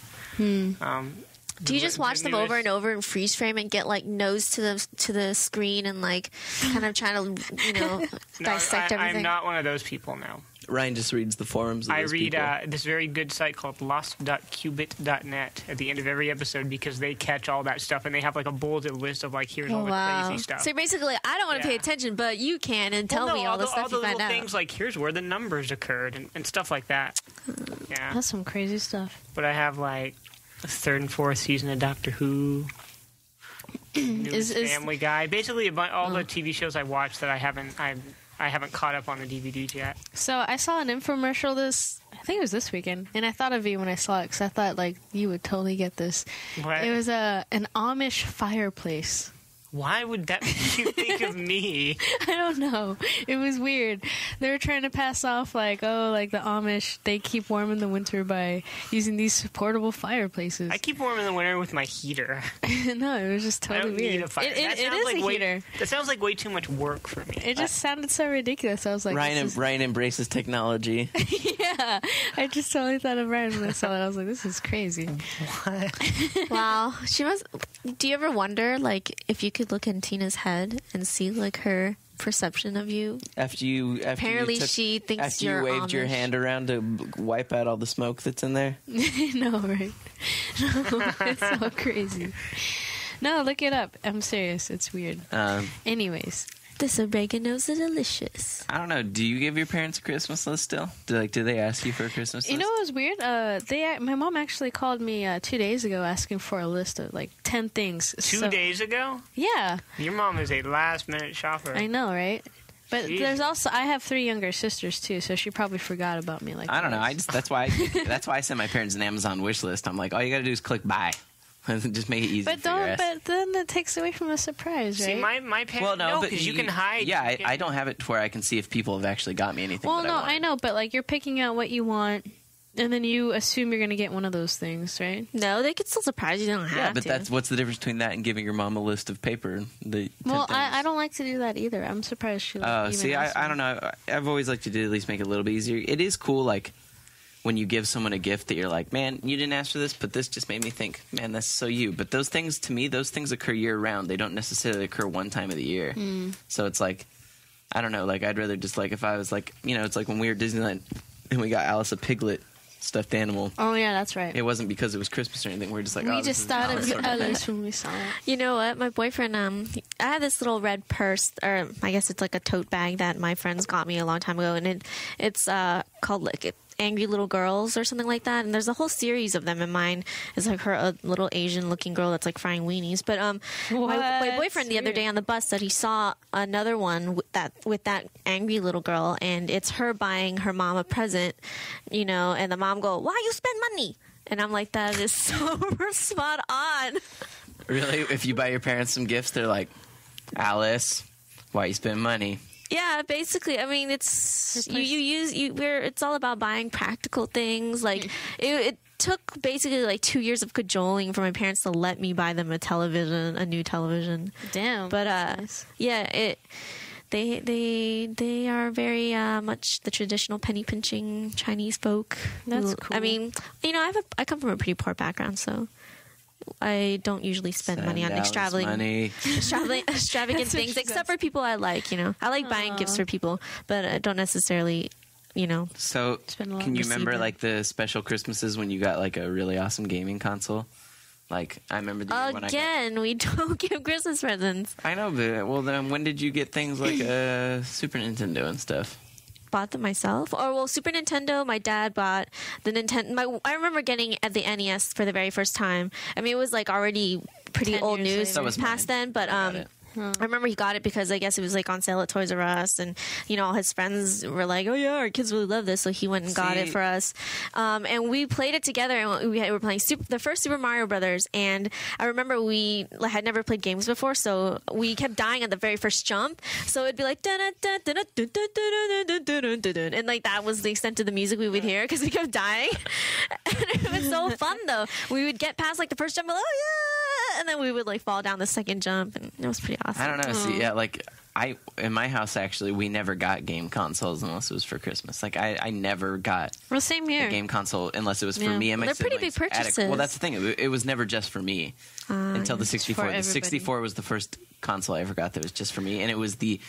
Do you just watch them over and over in freeze frame and get like nose to the screen and like kind of trying to dissect everything? I'm not one of those people now. Ryan just reads the forums of I those read people. this very good site called lost.qubit.net at the end of every episode because they catch all that stuff and they have like a bulleted list of like here's all the crazy stuff. So you're basically like, I don't want to pay attention, but you can and tell me all the stuff you find little out. things like here's where the numbers occurred and stuff like that. Yeah, That's some crazy stuff. but I have like the 3rd and 4th season of Doctor Who. Newest Family Guy, basically all the TV shows I watch that I haven't caught up on the DVDs yet. So I saw an infomercial I think it was this weekend, and I thought of you when I saw it because I thought like you would totally get this. What? It was an Amish fireplace. Why would that make you think of me? I don't know. It was weird. They were trying to pass off like the Amish, they keep warm in the winter by using these portable fireplaces. I keep warm in the winter with my heater. No, it was just I totally don't weird. need a fire. It That is sounds like a heater. That sounds like way too much work for me. It just sounded so ridiculous. I was like, Ryan embraces technology. yeah. I just totally thought of Ryan when I saw that. I was like, this is crazy. Wow, she must. Do you ever wonder like if you could look in Tina's head and see like her perception of you? Apparently she thinks after you're you waved your Amish. hand around to wipe out all the smoke that's in there. No, right? No, it's so crazy. No, look it up. I'm serious. It's weird. Anyways. This oregano's delicious. I don't know. Do you give your parents a Christmas list still? Do they ask you for a Christmas list? You know what was weird? My mom actually called me 2 days ago asking for a list of like 10 things. 2 days ago? Yeah. Your mom is a last-minute shopper. I know, right? But Jeez. there's also I have 3 younger sisters too, so she probably forgot about me. Like I don't know. That's why I send my parents an Amazon wish list. I'm like, all you got to do is click buy. Just make it easy. But then that takes away from the surprise, right? See, my parents, Well, no, but because you can hide. Yeah, I don't have it to where I can see if people have actually got me anything. Well, that no, I want. I know, but like you're picking out what you want, and then you assume you're going to get one of those things, right? No, they could still surprise you. They don't have Yeah, but to. what's the difference between that and giving your mom a list of paper? Well, I don't like to do that either. I'm surprised she. Even See, asked me. I don't know. I've always liked to do at least make it a little bit easier. It is cool, like when you give someone a gift that you're like, man, you didn't ask for this, but this just made me think, man, that's so you. But those things, to me, occur year round. They don't necessarily occur one time of the year. So it's like, I don't know. Like I'd rather just like if I was like, it's like when we were at Disneyland and we got Alice a piglet stuffed animal. Oh yeah, that's right. It wasn't because it was Christmas or anything. We're just like, We just thought of others when we saw it. You know what? My boyfriend, I had this little red purse, or I guess it's like a tote bag that my friends got me a long time ago, and it's called like Angry Little Girls or something like that. And there's a whole series of them, and mine is like a little Asian-looking girl that's like frying weenies. But my boyfriend the other day on the bus said he saw another one with that angry little girl, and it's her buying her mom a present, and the mom go, "Why you spend money?" And I'm like, that is so spot on. Really? If you buy your parents some gifts, they're like, Alice, why you spend money? Yeah, basically. I mean, it's it's all about buying practical things. Like it took basically like 2 years of cajoling for my parents to let me buy them a new television. Damn. But nice. yeah, they are very much the traditional penny pinching Chinese folk. That's cool. I mean, I come from a pretty poor background, so I don't usually spend money on extravagant things, except for people I like. I like buying gifts for people, but I don't necessarily, So, can you remember like the special Christmases when you got like a really awesome gaming console? Like I remember the year when Again, we don't give Christmas presents. I know, but well, then when did you get things like Super Nintendo and stuff? Bought them myself. Super Nintendo, my dad bought the Nintendo. I remember getting at the NES for the very first time. I mean, it was like already pretty 10 old years news later. So was past then, but got it. I remember he got it because I guess it was like on sale at Toys R Us, and all his friends were like, "Oh yeah, our kids really love this," so he went and got it for us. And we played it together, and we were playing the first Super Mario Brothers. And I remember we had never played games before, so we kept dying at the very first jump. So it'd be like, and like that was the extent of the music we would hear because we kept dying. And it was so fun though. We would get past like the first jump, like, oh yeah, and then we would like fall down the second jump, and it was pretty awesome. I don't know. See, yeah, like in my house actually, we never got game consoles unless it was for Christmas. Like I never got Same here. a game console unless it was for me and my They're pretty siblings. big purchases. Well, that's the thing. It was never just for me until the 64. for The 64 was the first console I ever got that was just for me, and it was the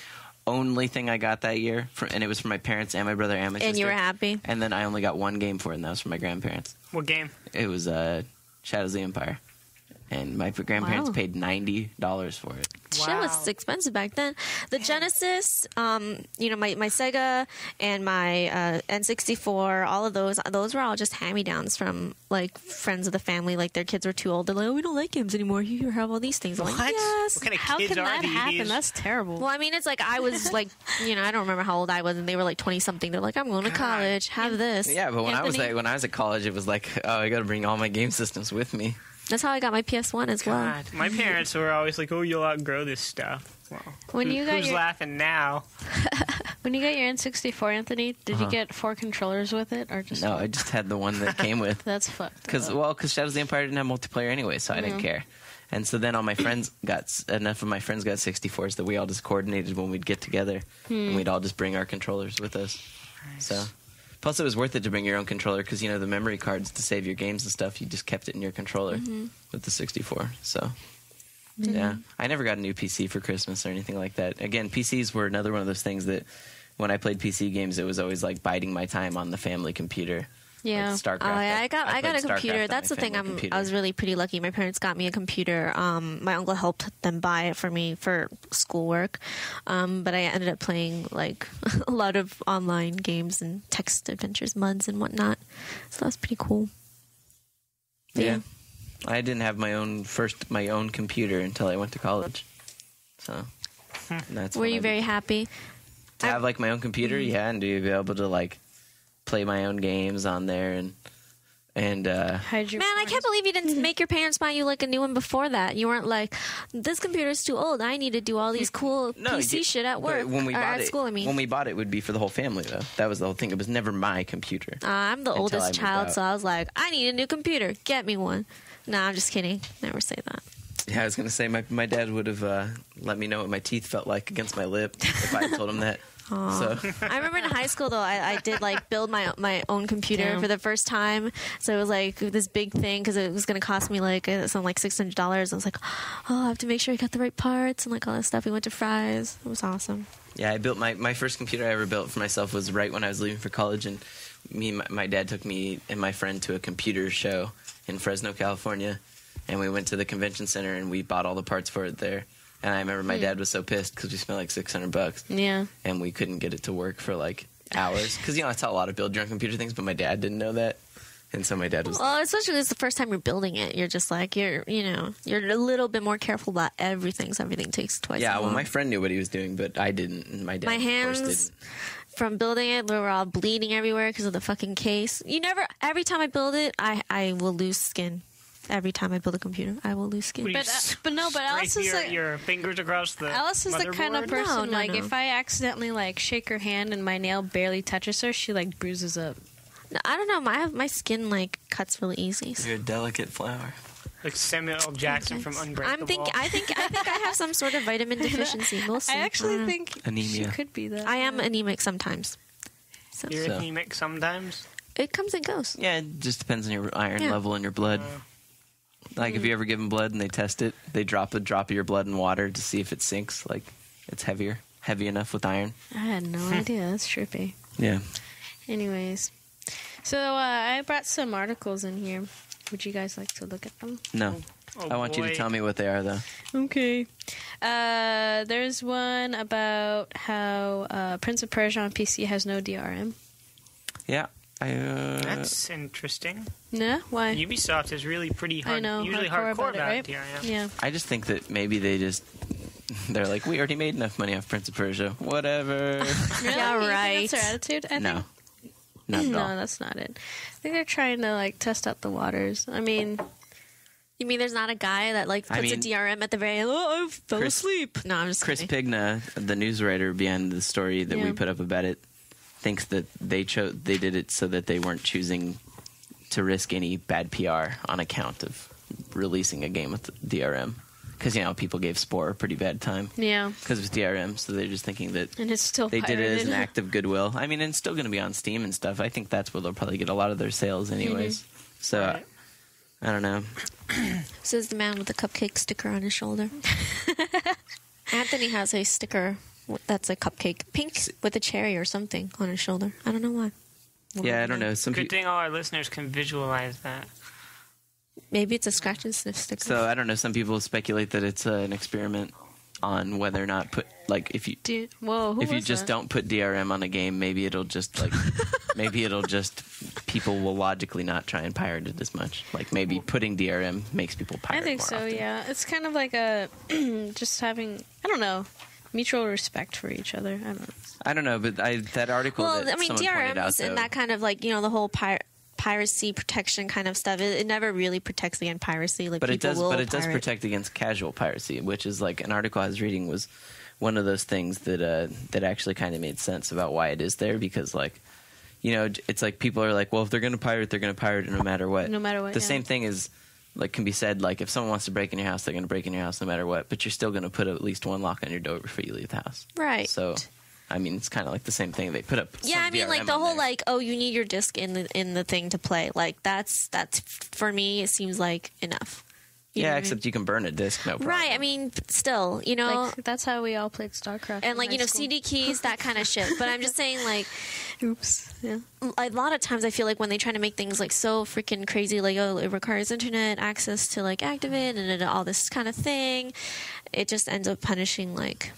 only thing I got that year, and it was for my parents and my brother and my sister. And you were happy. And then I only got one game for it, and that was from my grandparents. What game? It was Shadows of the Empire. And my grandparents Wow. paid $90 for it. Shit Wow. was expensive back then. The Genesis, my Sega and my N64, all of those were all just hand-me-downs from like friends of the family. Like their kids were too old. They're like, oh, we don't like games anymore. You have all these things. I'm like, What? yes. What kind of How kids can are that these? happen? That's terrible. Well, I mean, it's like I was like, I don't remember how old I was, and they were like 20-something. They're like, I'm going to college. Have this. Yeah, but when Anthony? I was at college, it was like, oh, I got to bring all my game systems with me. That's how I got my PS1 as well. God, my parents were always like, "Oh, you'll outgrow this stuff." Well, When you got who's your- laughing now? When you got your N64, Anthony, did you get 4 controllers with it, or just No, I just had the one that came with. That's fucked. Because up. Shadows of the Empire didn't have multiplayer anyway, so I didn't care. And so then all my friends enough of my friends got 64s that we all just coordinated when we'd get together, and we'd all just bring our controllers with us. Nice. So, plus it was worth it to bring your own controller because the memory cards to save your games and stuff, you just kept it in your controller with the 64. So. Yeah, I never got a new PC for Christmas or anything like that. Again, PCs were another one of those things that when I played PC games, it was always like biding my time on the family computer. Yeah. Like StarCraft. Oh, yeah, I got played a StarCraft computer. on That's my the thing. family computer. I was really pretty lucky. My parents got me a computer. My uncle helped them buy it for me for schoolwork, but I ended up playing like a lot of online games and text adventures, MUDs and whatnot. So that was pretty cool. Yeah. I didn't have my own computer until I went to college. So that's Were when you I very happy? to have like my own computer, yeah, and to be able to like play my own games on there and Hide your Man, I phones. can't believe you didn't make your parents buy you like a new one before that. You weren't like, this computer's too old. I need to do all these cool PC shit at work When we or bought at it, school. I mean, when we bought it would be for the whole family though. That was the whole thing. It was never my computer. I'm the until I oldest moved child, out. so I was like, I need a new computer. Get me one. No, I'm just kidding. Never say that. Yeah, I was gonna say my dad would have let me know what my teeth felt like against my lip if I had told him that. So I remember in high school though, I did like build my own computer Damn. for the first time. So it was like this big thing because it was going to cost me like something like $600. I was like, oh, I have to make sure I got the right parts and like all that stuff. We went to Fry's. It was awesome. yeah, I built my first computer I ever built for myself was right when I was leaving for college, and my dad took me and my friend to a computer show in Fresno, California, and we went to the convention center and we bought all the parts for it there. And I remember my dad was so pissed because we spent like $600. Yeah. And we couldn't get it to work for like hours. Because, that's how a lot of build your own computer things, but my dad didn't know that. And so my dad was... Well, especially it's the first time you're building it. You're just like, you're a little bit more careful about everything. So everything takes twice as yeah, long. well, my friend knew what he was doing, but I didn't. And my dad, My of course, hands didn't. from building it, we were all bleeding everywhere because of the fucking case. Every time I build it, I will lose skin. Every time I build a computer, I will lose skin. What do you But Alice scrape is like your fingers across the Alice is the kind of motherboard? person No. like if I accidentally like shake her hand and my nail barely touches her, she like bruises up. No, I don't know. My skin like cuts really easy. You're a delicate flower. Like Samuel L. Jackson from Unbreakable. I think I have some sort of vitamin deficiency. We'll see. I actually don't know. think Anemia. she could be that. I am anemic sometimes. So You're So. anemic sometimes. it comes and goes. Yeah, it just depends on your iron Yeah. level in your blood. Like, if you ever give them blood and they test it, they drop a drop of your blood in water to see if it sinks. Like, it's heavy enough with iron. I had no idea. That's trippy. Yeah. Anyways, so I brought some articles in here. Would you guys like to look at them? No. Oh, I want you to boy. tell me what they are, though. Okay. There's one about how Prince of Persia on PC has no DRM. Yeah. That's interesting. Yeah, why? Ubisoft is really pretty hard. I know, usually hardcore hardcore about it, about right? DRM. Yeah. I just think that maybe they're like, we already made enough money off Prince of Persia. Whatever. Really? Yeah, You think right. That's their attitude? I No. think. Not at all. No, that's not it. I think they're trying to like test out the waters. I mean, You mean there's not a guy that like puts I mean, a DRM at the very end? Oh, I fell Chris- asleep. No, I'm just Chris kidding. Pigna, the news writer behind the story that we Yeah. put up about it, thinks that they did it so that they weren't choosing to risk any bad PR on account of releasing a game with DRM. Because, people gave Spore a pretty bad time yeah, because it was DRM, so they're just thinking that and it's still they did it as pirated. an act of goodwill. I mean, it's still going to be on Steam and stuff. I think that's where they'll probably get a lot of their sales anyways. So, Right. I don't know. Says the man with the cupcake sticker on his shoulder. Anthony has a sticker that's a cupcake, pink with a cherry or something on his shoulder. I don't know why. Yeah, I don't know. Some Good people... thing all our listeners can visualize that. Maybe it's a scratch and sniff sticker. So I don't know. Some people speculate that it's an experiment on whether or not if you Whoa, who if you was just that? don't put DRM on a game, maybe it'll just people will logically not try and pirate it as much. Like maybe putting DRM makes people pirate. I think more so. often. Yeah, it's kind of like a just having mutual respect for each other. I don't know. I don't know, but that article. well, that I mean, someone pointed out, DRMs and though- that kind of like, the whole piracy protection kind of stuff. It never really protects against piracy. Like, But it people does. will But it does pirate. protect against casual piracy, which is like an article I was reading was one of those things that actually kind of made sense about why it is there, because like, it's like people are like, well, if they're going to pirate it no matter what. No matter what, The yeah. same thing is like can be said like if someone wants to break in your house, they're going to break in your house no matter what. But you're still going to put at least one lock on your door before you leave the house. Right. So, I mean, it's kind of like the same thing. They put up. Yeah, some I mean, like DRM the on whole there. like, oh, you need your disc in the thing to play. Like that's for me. It seems like enough. You know Yeah, what I except mean? you can burn a disc, no problem. Right. I mean, but still, Like, that's how we all played StarCraft. and in like high school. CD keys, that kind of shit. But I'm just saying, like, Oops. Yeah. a lot of times I feel like when they try to make things like so freaking crazy, like, oh, it requires internet access to like activate and all this kind of thing, it just ends up punishing like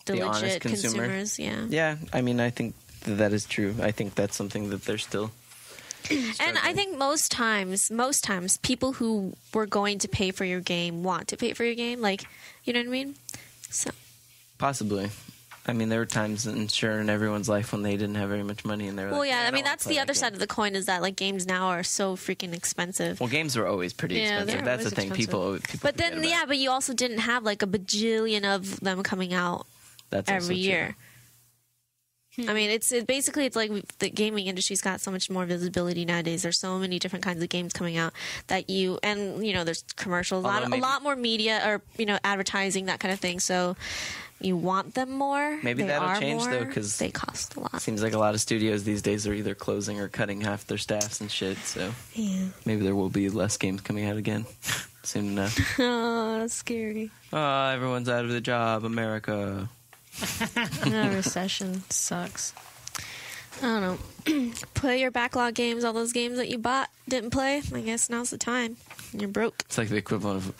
the honest legit consumer. consumers. Yeah. Yeah, I mean, I think that is true. I think that's something that they're still. And I think most times, people who were going to pay for your game want to pay for your game. Like, you know what I mean? So, Possibly. I mean, there were times in everyone's life when they didn't have very much money, and they were well, like, yeah. I don't mean, wanna that's play the that other game. side of the coin is that like games now are so freaking expensive. Well, games were always pretty Yeah, expensive. they're That's the always thing. expensive. People But then, forget about. yeah, but you also didn't have like a bajillion of them coming out That's also every true. year. I mean, it's like the gaming industry's got so much more visibility nowadays. There's so many different kinds of games coming out that there's commercials, Although a maybe- lot more media or advertising, that kind of thing. So you want them more. Maybe They that'll are change, more. though, 'cause they cost a lot. Seems like a lot of studios these days are either closing or cutting half their staffs and shit. So Yeah. maybe there will be less games coming out again soon enough. Oh, that's scary. Oh, everyone's out of the job, America. Recession sucks. I don't know. Play your backlog games, all those games that you bought, didn't play. I guess now's the time. You're broke. It's like the equivalent of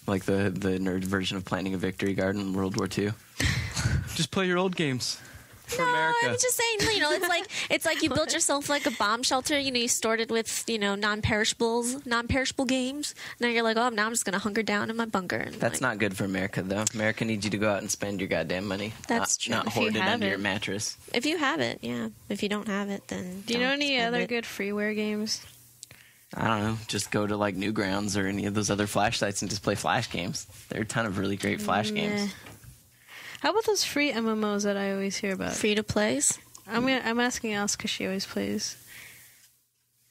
like the nerd version of planting a victory garden in World War II. Just play your old games. For No, America. I'm just saying, it's like you built yourself like a bomb shelter. You stored it with, non-perishable games. Now you're like, oh, now I'm just going to hunker down in my bunker. And That's not good for America, though. America needs you to go out and spend your goddamn money. That's true. Not If you hoard it have under it. your mattress. If you have it, yeah. If you don't have it, then Do you know don't any spend other it. good freeware games? I don't know. Just go to like Newgrounds or any of those other Flash sites and just play Flash games. There are a ton of really great Flash games. How about those free MMOs that I always hear about? Free to plays? I'm asking Alice because she always plays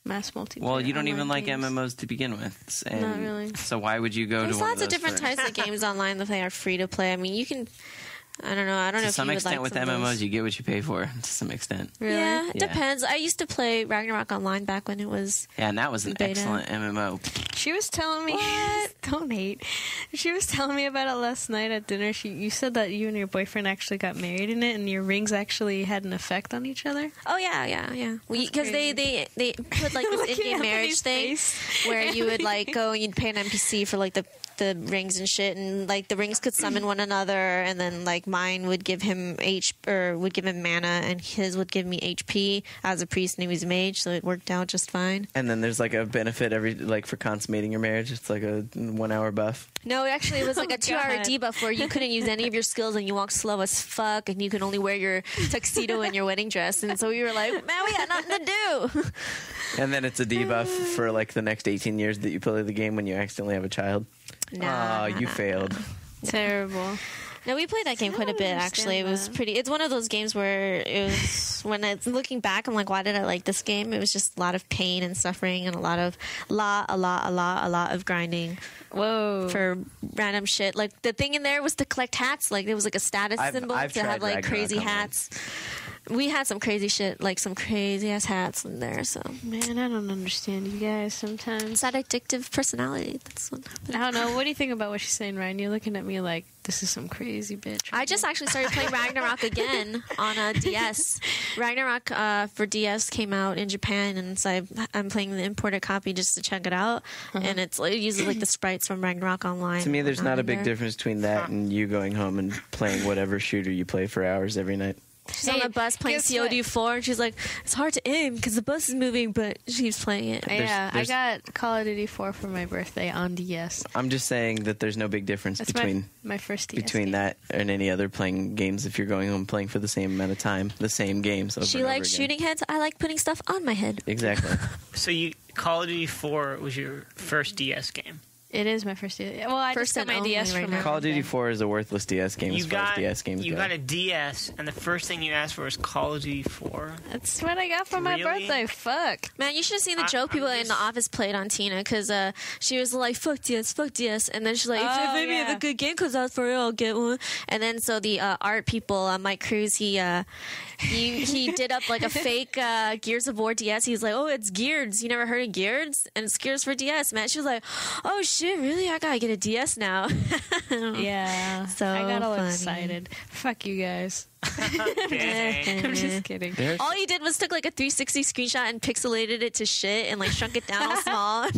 mass multiplayer. Well, you don't even online like games. MMOs to begin with. And Not really. So why would you go There's to one lots of those different first? types of games online that they are free to play. I mean, you can. I don't know. I don't know To if some you would extent, like with some of those. MMOs, you get what you pay for. To some extent. Really? Yeah, it Yeah. depends. I used to play Ragnarok Online back when it was. Yeah, and that was an Beta. excellent MMO. She was telling me. Don't hate. She was telling me about it last night at dinner. You said that you and your boyfriend actually got married in it, and your rings actually had an effect on each other. Oh yeah. Because they put like this Looking in-game at marriage his thing face. where you would like go and you'd pay an NPC for like the the rings and shit, and like the rings could summon one another, and then like mine would give him would give him mana, and his would give me HP as a priest, and he was a mage, so it worked out just fine. And then there's like a benefit for consummating your marriage. It's like a 1 hour buff. No, actually, it was like a 2-hour debuff where you couldn't use any of your skills, and you walked slow as fuck, and you could only wear your tuxedo and your wedding dress, and so we were like, man, we got nothing to do. And then it's a debuff for like the next 18 years that you play the game when you accidentally have a child. You failed. Terrible. No, we played that game quite a bit, actually. It was pretty... It's one of those games where it was... When I'm looking back, I'm like, why did I like this game? It was just a lot of pain and suffering and a lot of grinding. Whoa. For random shit. Like, the thing in there was to collect hats. Like, there was like a status symbol I've to have like Ragnarok crazy online. hats. We had some crazy shit, like some crazy ass hats in there, so... Man, I don't understand you guys sometimes. It's that addictive personality. That's what happened. I don't know. What do you think about what she's saying, Ryan? You're looking at me like, this is some crazy bitch. I just actually started playing Ragnarok again on a DS. Ragnarok for DS came out in Japan, and so I'm playing the imported copy just to check it out. And it uses like the sprites from Ragnarok Online. To me, there's not a big there. difference between that and you going home and playing whatever shooter you play for hours every night. She's on the bus playing COD4, and she's like, it's hard to aim because the bus is moving, but she's playing it. Yeah, I got Call of Duty 4 for my birthday on DS. I'm just saying that there's no big difference That's between my first DS between game. that and any other playing games if you're going home playing for the same amount of time, the same games over She and over likes again. shooting heads. I like putting stuff on my head. Exactly. So Call of Duty 4 was your first DS game. It is my first DS. Well, I First just got and my DS only from right my Call of Duty birthday. 4 is a worthless DS game as far as DS games You go. got a DS, and the first thing you asked for was Call of Duty 4. That's what I got for my Really? birthday. Fuck. Man, you should have seen the joke I'm people in the just- office played on Tina, because she was like, fuck DS, and then she's like, if maybe yeah. if a good game comes out for real, I'll get one. And then so the art people, Mike Cruz, he did up like a fake Gears of War DS. He's like, oh, it's Gears. You never heard of Gears? And it's Gears for DS, man. She was like, oh shit, really? I gotta get a DS now. Yeah. So I got all funny. excited. Fuck you guys. Dang. I'm just kidding. There's- All you did was took like a 360 screenshot and pixelated it to shit and like shrunk it down all small.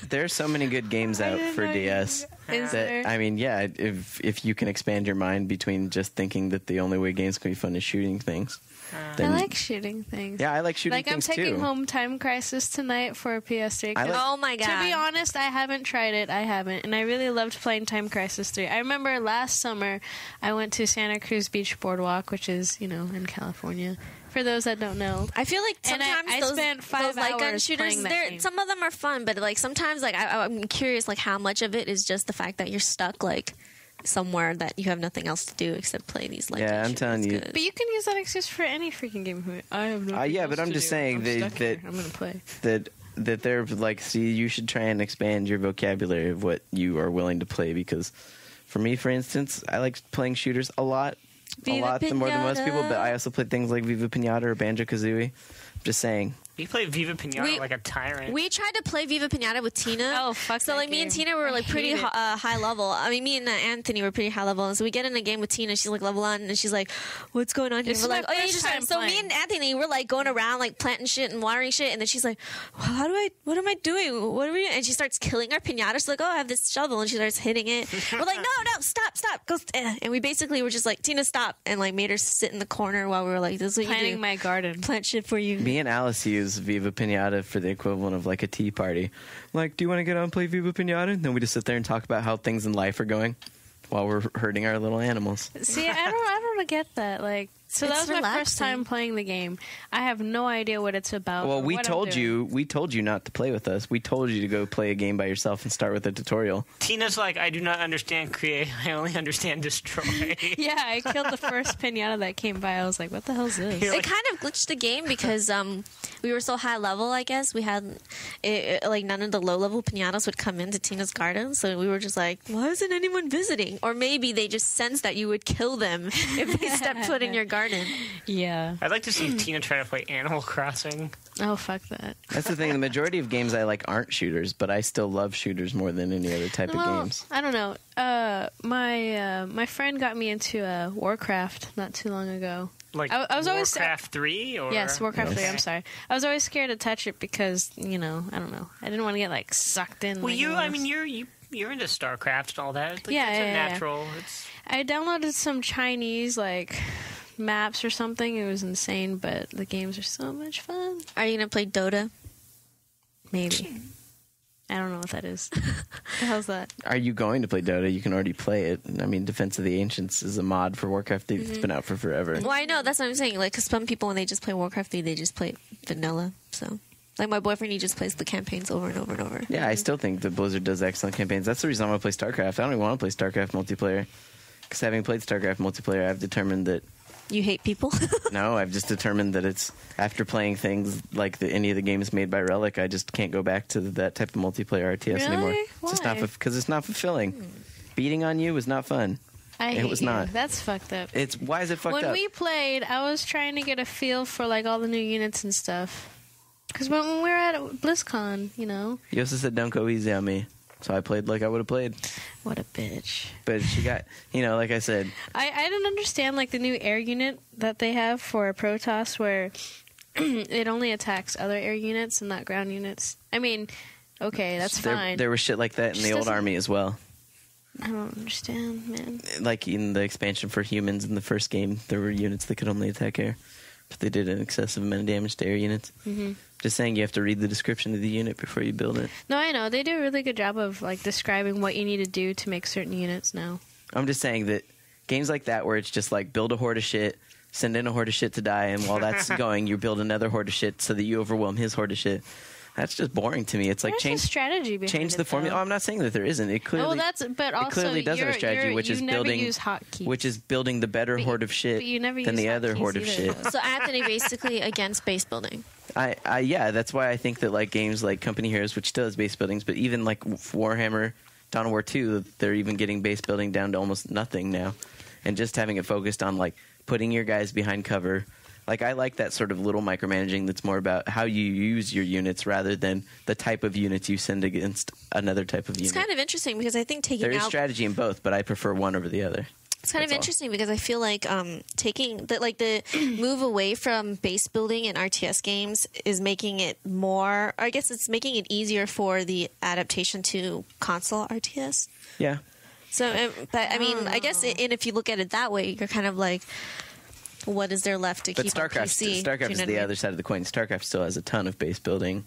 There's so many good games out for DS. Is there? That, I mean, yeah, if you can expand your mind between just thinking that the only way games can be fun is shooting things. I Then, like shooting things. yeah, I like shooting Like, I'm things taking too. home Time Crisis tonight for a PS3. 'cause Oh my god. To be honest, I haven't tried it. I haven't. And I really loved playing Time Crisis 3. I remember last summer, I went to Santa Cruz Beach Boardwalk, which is, in California. For those that don't know. I feel like And sometimes I spent 5 those light gun hours shooters, playing that game. some of them are fun, but like sometimes like I'm curious like how much of it is just the fact that you're stuck like somewhere that you have nothing else to do except play these light gun Yeah, I'm shooters. telling you. Good. But you can use that excuse for any freaking game. I have no. Yeah, but I'm just saying that I'm gonna play. that they're like, see, you should try and expand your vocabulary of what you are willing to play, because for me, for instance, I like playing shooters a lot more than most people, but I also play things like Viva Pinata or Banjo-Kazooie. I'm just saying. You play Viva Pinata We- like a tyrant. We tried to play Viva Pinata with Tina. Oh, fuck So that like me and game. Tina were like I pretty hate it. high level. I mean, me and Anthony were pretty high level, and so we get in a game with Tina. She's like level 1, and she's like, "What's going on here?" This We're is like, my "Oh yeah, you first just time so me playing. and Anthony we're like going around like planting shit and watering shit, and then she's like, What am I doing? What are we?" And she starts killing our pinata. She's like, "Oh, I have this shovel," and she starts hitting it. We're like, "No, stop, go!" And we basically were just like, "Tina, stop!" and like made her sit in the corner while we were like, "This is what you Planting do. my garden. Plant shit for you." Me and Alice use Viva Pinata for the equivalent of like a tea party. Like, do you want to get on and play Viva Pinata? And then we just sit there and talk about how things in life are going while we're herding our little animals. See, I don't get that. Like, so that It's was my first relaxing. time playing the game. I have no idea what it's about. Well, or we what I'm told doing. you not to play with us. We told you to go play a game by yourself and start with a tutorial. Tina's like, I do not understand create. I only understand destroy. Yeah, I killed the first pinata that came by. I was like, what the hell is this? You're It kind of glitched the game because we were so high level. I guess we had like none of the low level pinatas would come into Tina's garden, so we were just like, "Why isn't anyone visiting?" Or maybe they just sensed that you would kill them if they stepped foot in your garden. Yeah. I'd like to see Tina try to play Animal Crossing. Oh, fuck that. That's the thing. The majority of games I like aren't shooters, but I still love shooters more than any other type of games. I don't know. My friend got me into Warcraft not too long ago. Like I was always Warcraft 3? Or? Yes, Warcraft 3. Okay. I'm sorry. I was always scared to touch it because I don't know. I didn't want to get like sucked in. Well, like, I mean, you you're into StarCraft and all that. Like, Yeah, that's yeah, a yeah. natural. It's I downloaded some Chinese like maps or something. It was insane, but the games are so much fun. Are you gonna play Dota? Maybe. I don't know what that is. How's that? Are you going to play Dota? You can already play it. I mean, Defense of the Ancients is a mod for Warcraft. It's been out for forever. Well, I know, that's what I'm saying. Like, because some people, when they just play Warcraft, they just play vanilla. So, like, my boyfriend, he just plays the campaigns over and over and over. Yeah, I still think that Blizzard does excellent campaigns. That's the reason I want to play StarCraft. I don't even want to play StarCraft multiplayer. Because having played StarCraft multiplayer, I've determined that... You hate people? No, I've just determined that it's... After playing things like any of the games made by Relic, I just can't go back to that type of multiplayer RTS anymore. Really? It's just not... Why? Because it's not fulfilling. Beating on you was not fun. It was not. That's fucked up. Why is it fucked When up? we played, I was trying to get a feel for like all the new units and stuff. Because when we were at BlizzCon, you know. You also said don't go easy on me. So I played like I would have played. What a bitch. But she got, like I said, I don't understand like the new air unit that they have for Protoss where it only attacks other air units and not ground units. I mean, okay, that's fine. There was shit like that in Just the old doesn't- army as well. I don't understand, man. Like in the expansion for humans in the first game, there were units that could only attack air. But they did an excessive amount of damage to air units. Mm-hmm. Just saying, you have to read the description of the unit before you build it. No, I know. They do a really good job of like describing what you need to do to make certain units now. I'm just saying that games like that where it's just like build a horde of shit, send in a horde of shit to die, and while that's going, you build another horde of shit so that you overwhelm his horde of shit. That's just boring to me. It's like There's change a strategy behind change the it, formula. though. Oh, I'm not saying that there isn't. It clearly, but also it clearly does have a strategy, which is building, use hotkeys. which is building the better horde of shit but you never than use the other hotkeys horde of either, shit. though. So, Anthony, basically against base building. Yeah, that's why I think that like games like Company Heroes, which still has base buildings, but even like Warhammer, Dawn of War 2, they're even getting base building down to almost nothing now, and just having it focused on like putting your guys behind cover. Like I like that sort of little micromanaging that's more about how you use your units rather than the type of units you send against another type of unit. It's kind of interesting because I think taking there is out... strategy in both, but I prefer one over the other. It's kind of interesting because I feel like taking the move away from base building in RTS games is making it more. I guess it's making it easier for the adaptation to console RTS. Yeah. So, but I mean, I guess, and if you look at it that way, you're kind of like, what is there left to But keep on PC? StarCraft is the other side of the coin. StarCraft still has a ton of base building.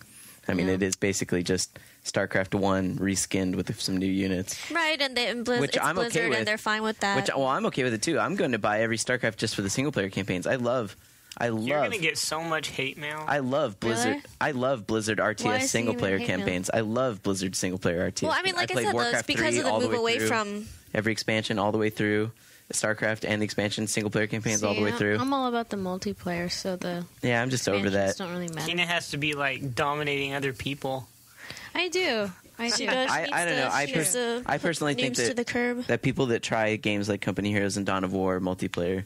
I mean, it is basically just StarCraft 1 reskinned with some new units. Right, and Which it's I'm okay Blizzard, with. and they're fine with that. I'm okay with it too. I'm going to buy every StarCraft just for the single player campaigns. You're gonna get so much hate mail. I love Blizzard. Really? I love Blizzard Why RTS is he single player giving hate mail? campaigns. I love Blizzard single player RTS. well, I mean, like I played said, though, it's Warcraft because 3 of the all move way away through. from... Every expansion all the way through. StarCraft and the expansion single player campaigns all the way through. I'm all about the multiplayer, so the Yeah, I'm just over expansions that. don't really matter. Tina has to be like dominating other people. I do. She do. does. I don't know. I personally think to the curb. that people that try games like Company Heroes and Dawn of War multiplayer,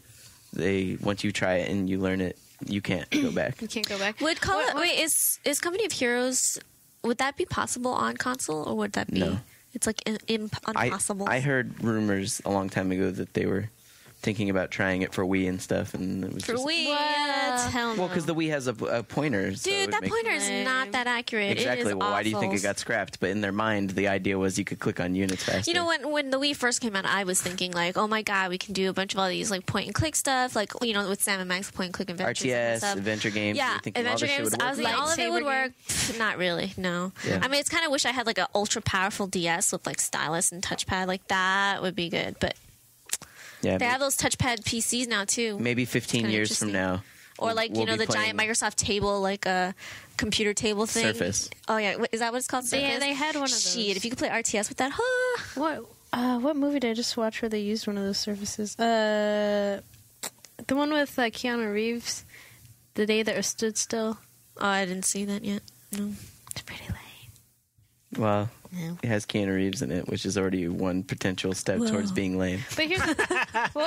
once you try it and you learn it, you can't go back. You can't go back. Would is Company of Heroes? Would that be possible on console, or would that be? No. It's like impossible. I heard rumors a long time ago that they were thinking about trying it for Wii and stuff, and it was for just, Wii. What? Hell no. well, because the Wii has a pointer. So it Dude, would that make- pointer is Lame. not that accurate. Exactly. It is Well, why do you think it awful. got scrapped? But in their mind, the idea was you could click on units faster. You know, when the Wii first came out, I was thinking like, oh my god, we can do a bunch of all these like point and click stuff, like with Sam and Max point and click adventures and RTS, stuff. adventure games. Yeah, you were thinking all adventure this shit games. would I work? was like, all of it Lightsaber would work. Pfft, not really. No. Yeah. I mean, it's kind of wish I had like an ultra powerful DS with like stylus and touchpad. Like that would be good. But Yeah, they have those touchpad PCs now too. maybe 15 kinda years from interesting. now. Or like we'll be the giant playing Microsoft table, like a computer table thing. Surface. Oh yeah, is that what it's called? Surface? Yeah, they had one of those. Shit, if you could play RTS with that, huh? What movie did I just watch where they used one of those surfaces? The one with Keanu Reeves, The Day That Stood Still. Oh, I didn't see that yet. No. It's pretty lame. Well, No. it has Keanu Reeves in it, which is already one potential step towards being lame. But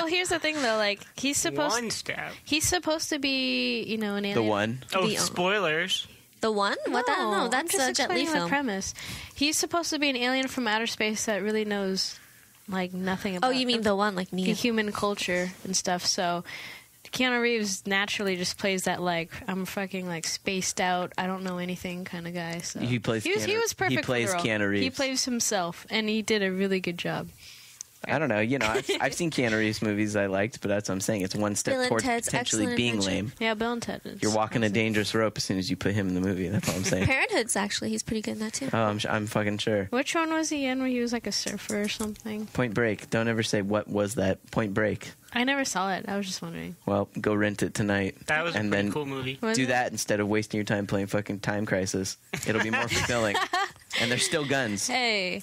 here's the thing though, like he's One step. supposed to be, an alien. The one. Oh, The- spoilers. The one? What that? No, I'm that's just a Jet Li explaining the film. premise. He's supposed to be an alien from outer space that really knows like nothing about Oh, you mean the one like the Neo? human culture and stuff. So Keanu Reeves naturally just plays that, like, I'm fucking, like, spaced out, I don't know anything kind of guy. So He plays. he was perfect. He plays for the role. Keanu Reeves. He plays himself, and he did a really good job. I don't know. You know, I've seen Keanu Reeves movies I liked, but that's what I'm saying. It's one step Bill and towards Ted's potentially Excellent being Adventure. lame. Yeah, Bill and Ted. You're walking a dangerous rope as soon as you put him in the movie. That's all I'm saying. Parenthood's actually, he's pretty good in that too. Oh, I'm fucking sure. Which one was he in where he was like a surfer or something? Point Break. Don't ever say what was that. Point Break. I never saw it. I was just wondering. Well, go rent it tonight. That was a and pretty then cool movie. Was do it? that instead of wasting your time playing fucking Time Crisis. It'll be more fulfilling. And there's still guns. Hey.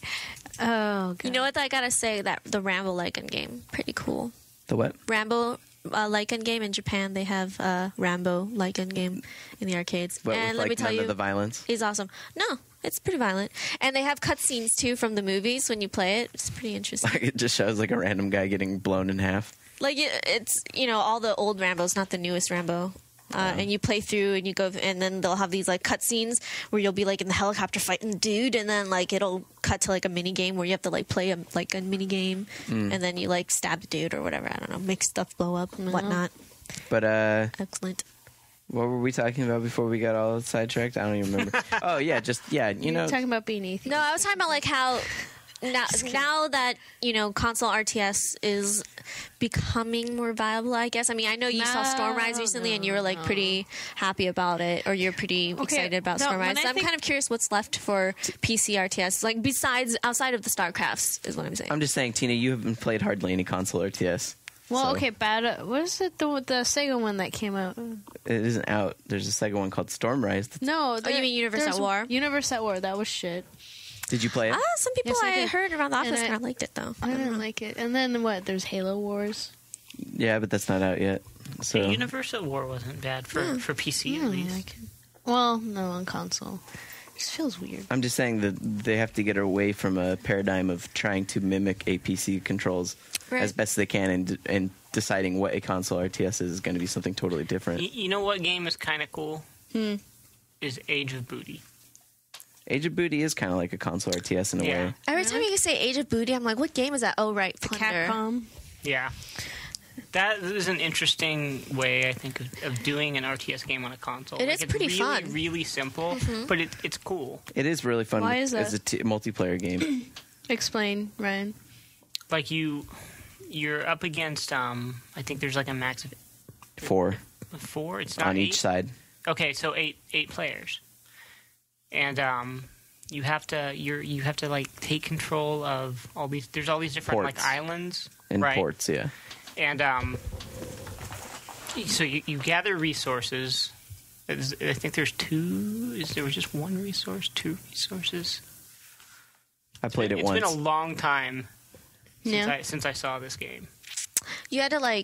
Oh, God. You know what? I gotta say that the Rambo like gun game, pretty cool. The what? Rambo light gun game in Japan. They have Rambo light gun game in the arcades. But and with let like me tell none you, of the violence. it's awesome. No, it's pretty violent, and they have cutscenes too from the movies when you play it. It's pretty interesting. Like it just shows like a random guy getting blown in half. Like it's all the old Rambos, not the newest Rambo. And you play through and you go, and then they'll have these like cutscenes where you'll be like in the helicopter fighting the dude, and then like it'll cut to like a mini game where you have to like play a mini game, and then you like stab the dude or whatever. I don't know, make stuff blow up and whatnot. But Excellent. what were we talking about before we got all sidetracked? I don't even remember. Oh yeah, you know. talking about being atheist. No, I was talking about like how now that console RTS is becoming more viable, I guess. I mean, I know you saw Stormrise recently, and you were like pretty happy about it, or you're pretty excited about Stormrise. So I'm kind of curious what's left for PC RTS, like outside of the StarCrafts, is what I'm saying. I'm just saying, Tina, you haven't played hardly any console RTS. Well, so okay, what is it? The Sega one that came out? It isn't out. There's a Sega one called Stormrise. No, you mean Universe at War? Universe at War. That was shit. Did you play it? Some people Yes, I I did. heard around the office And kind of liked it, though. I didn't like it. And then what? There's Halo Wars. Yeah, but that's not out yet. So The Universe at War wasn't bad for PC at least. Well, no, on console. It just feels weird. I'm just saying that they have to get away from a paradigm of trying to mimic a PC controls Right. as best they can, and deciding what a console RTS is going to be something totally different. You know what game is kind of cool? Is Age of Booty. Age of Booty is kind of like a console RTS in a way. Every time you say Age of Booty, I'm like, what game is that? Oh, right, Plunder. Capcom. Yeah. That is an interesting way, I think, of doing an RTS game on a console. It is it's pretty really, fun. really simple, but it's cool. It is really fun Why is as that? a multiplayer game. Explain, Ryan. Like you're up against, I think there's like a max of 4 4. It's not on 8. each side. Okay, so eight players, and you have to like take control of all these. There's all these different Ports. like islands And right? ports, yeah. And so you gather resources. I think there's 2. Is there just one resource? 2 resources? I played it once. It's been a long time Yeah. since I saw this game. You had to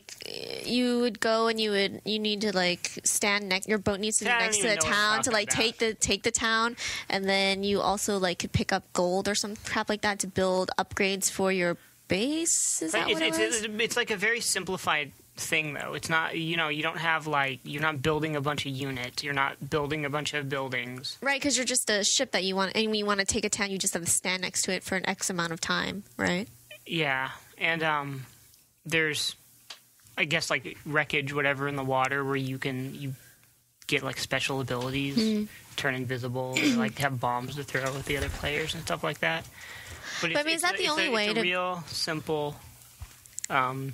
you would go and you need to stand next. Your boat needs to be I don't next to even the know what town I'm to talking take the town, and then you also could pick up gold or some crap like that to build upgrades for your base. Is that what it was? It's like a very simplified thing, though. It's not, you don't have you're not building a bunch of units. You're not building a bunch of buildings. Right, because you're just a ship that you want, and when you want to take a town, you just have to stand next to it for an X amount of time, right? Yeah, and there's, I guess, wreckage, whatever, in the water where you get special abilities, turn invisible, or have bombs to throw at the other players and stuff like that. But I mean, is that the only way it's to? a real simple thing.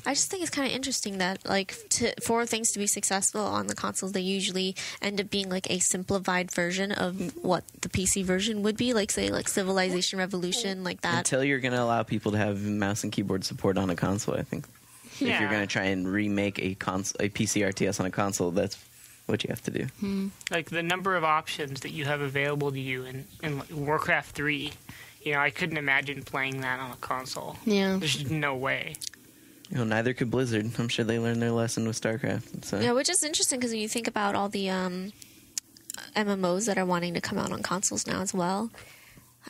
I just think it's kind of interesting that, for things to be successful on the consoles, they usually end up being a simplified version of what the PC version would be, say Civilization Revolution, like that. Until you're going to allow people to have mouse and keyboard support on a console, I think. Yeah. If you're going to try and remake a PC RTS on a console, that's what you have to do. The number of options that you have available to you in Warcraft 3, I couldn't imagine playing that on a console. Yeah. There's just no way. Neither could Blizzard. I'm sure they learned their lesson with StarCraft. So. Yeah, which is interesting because when you think about all the MMOs that are wanting to come out on consoles now as well,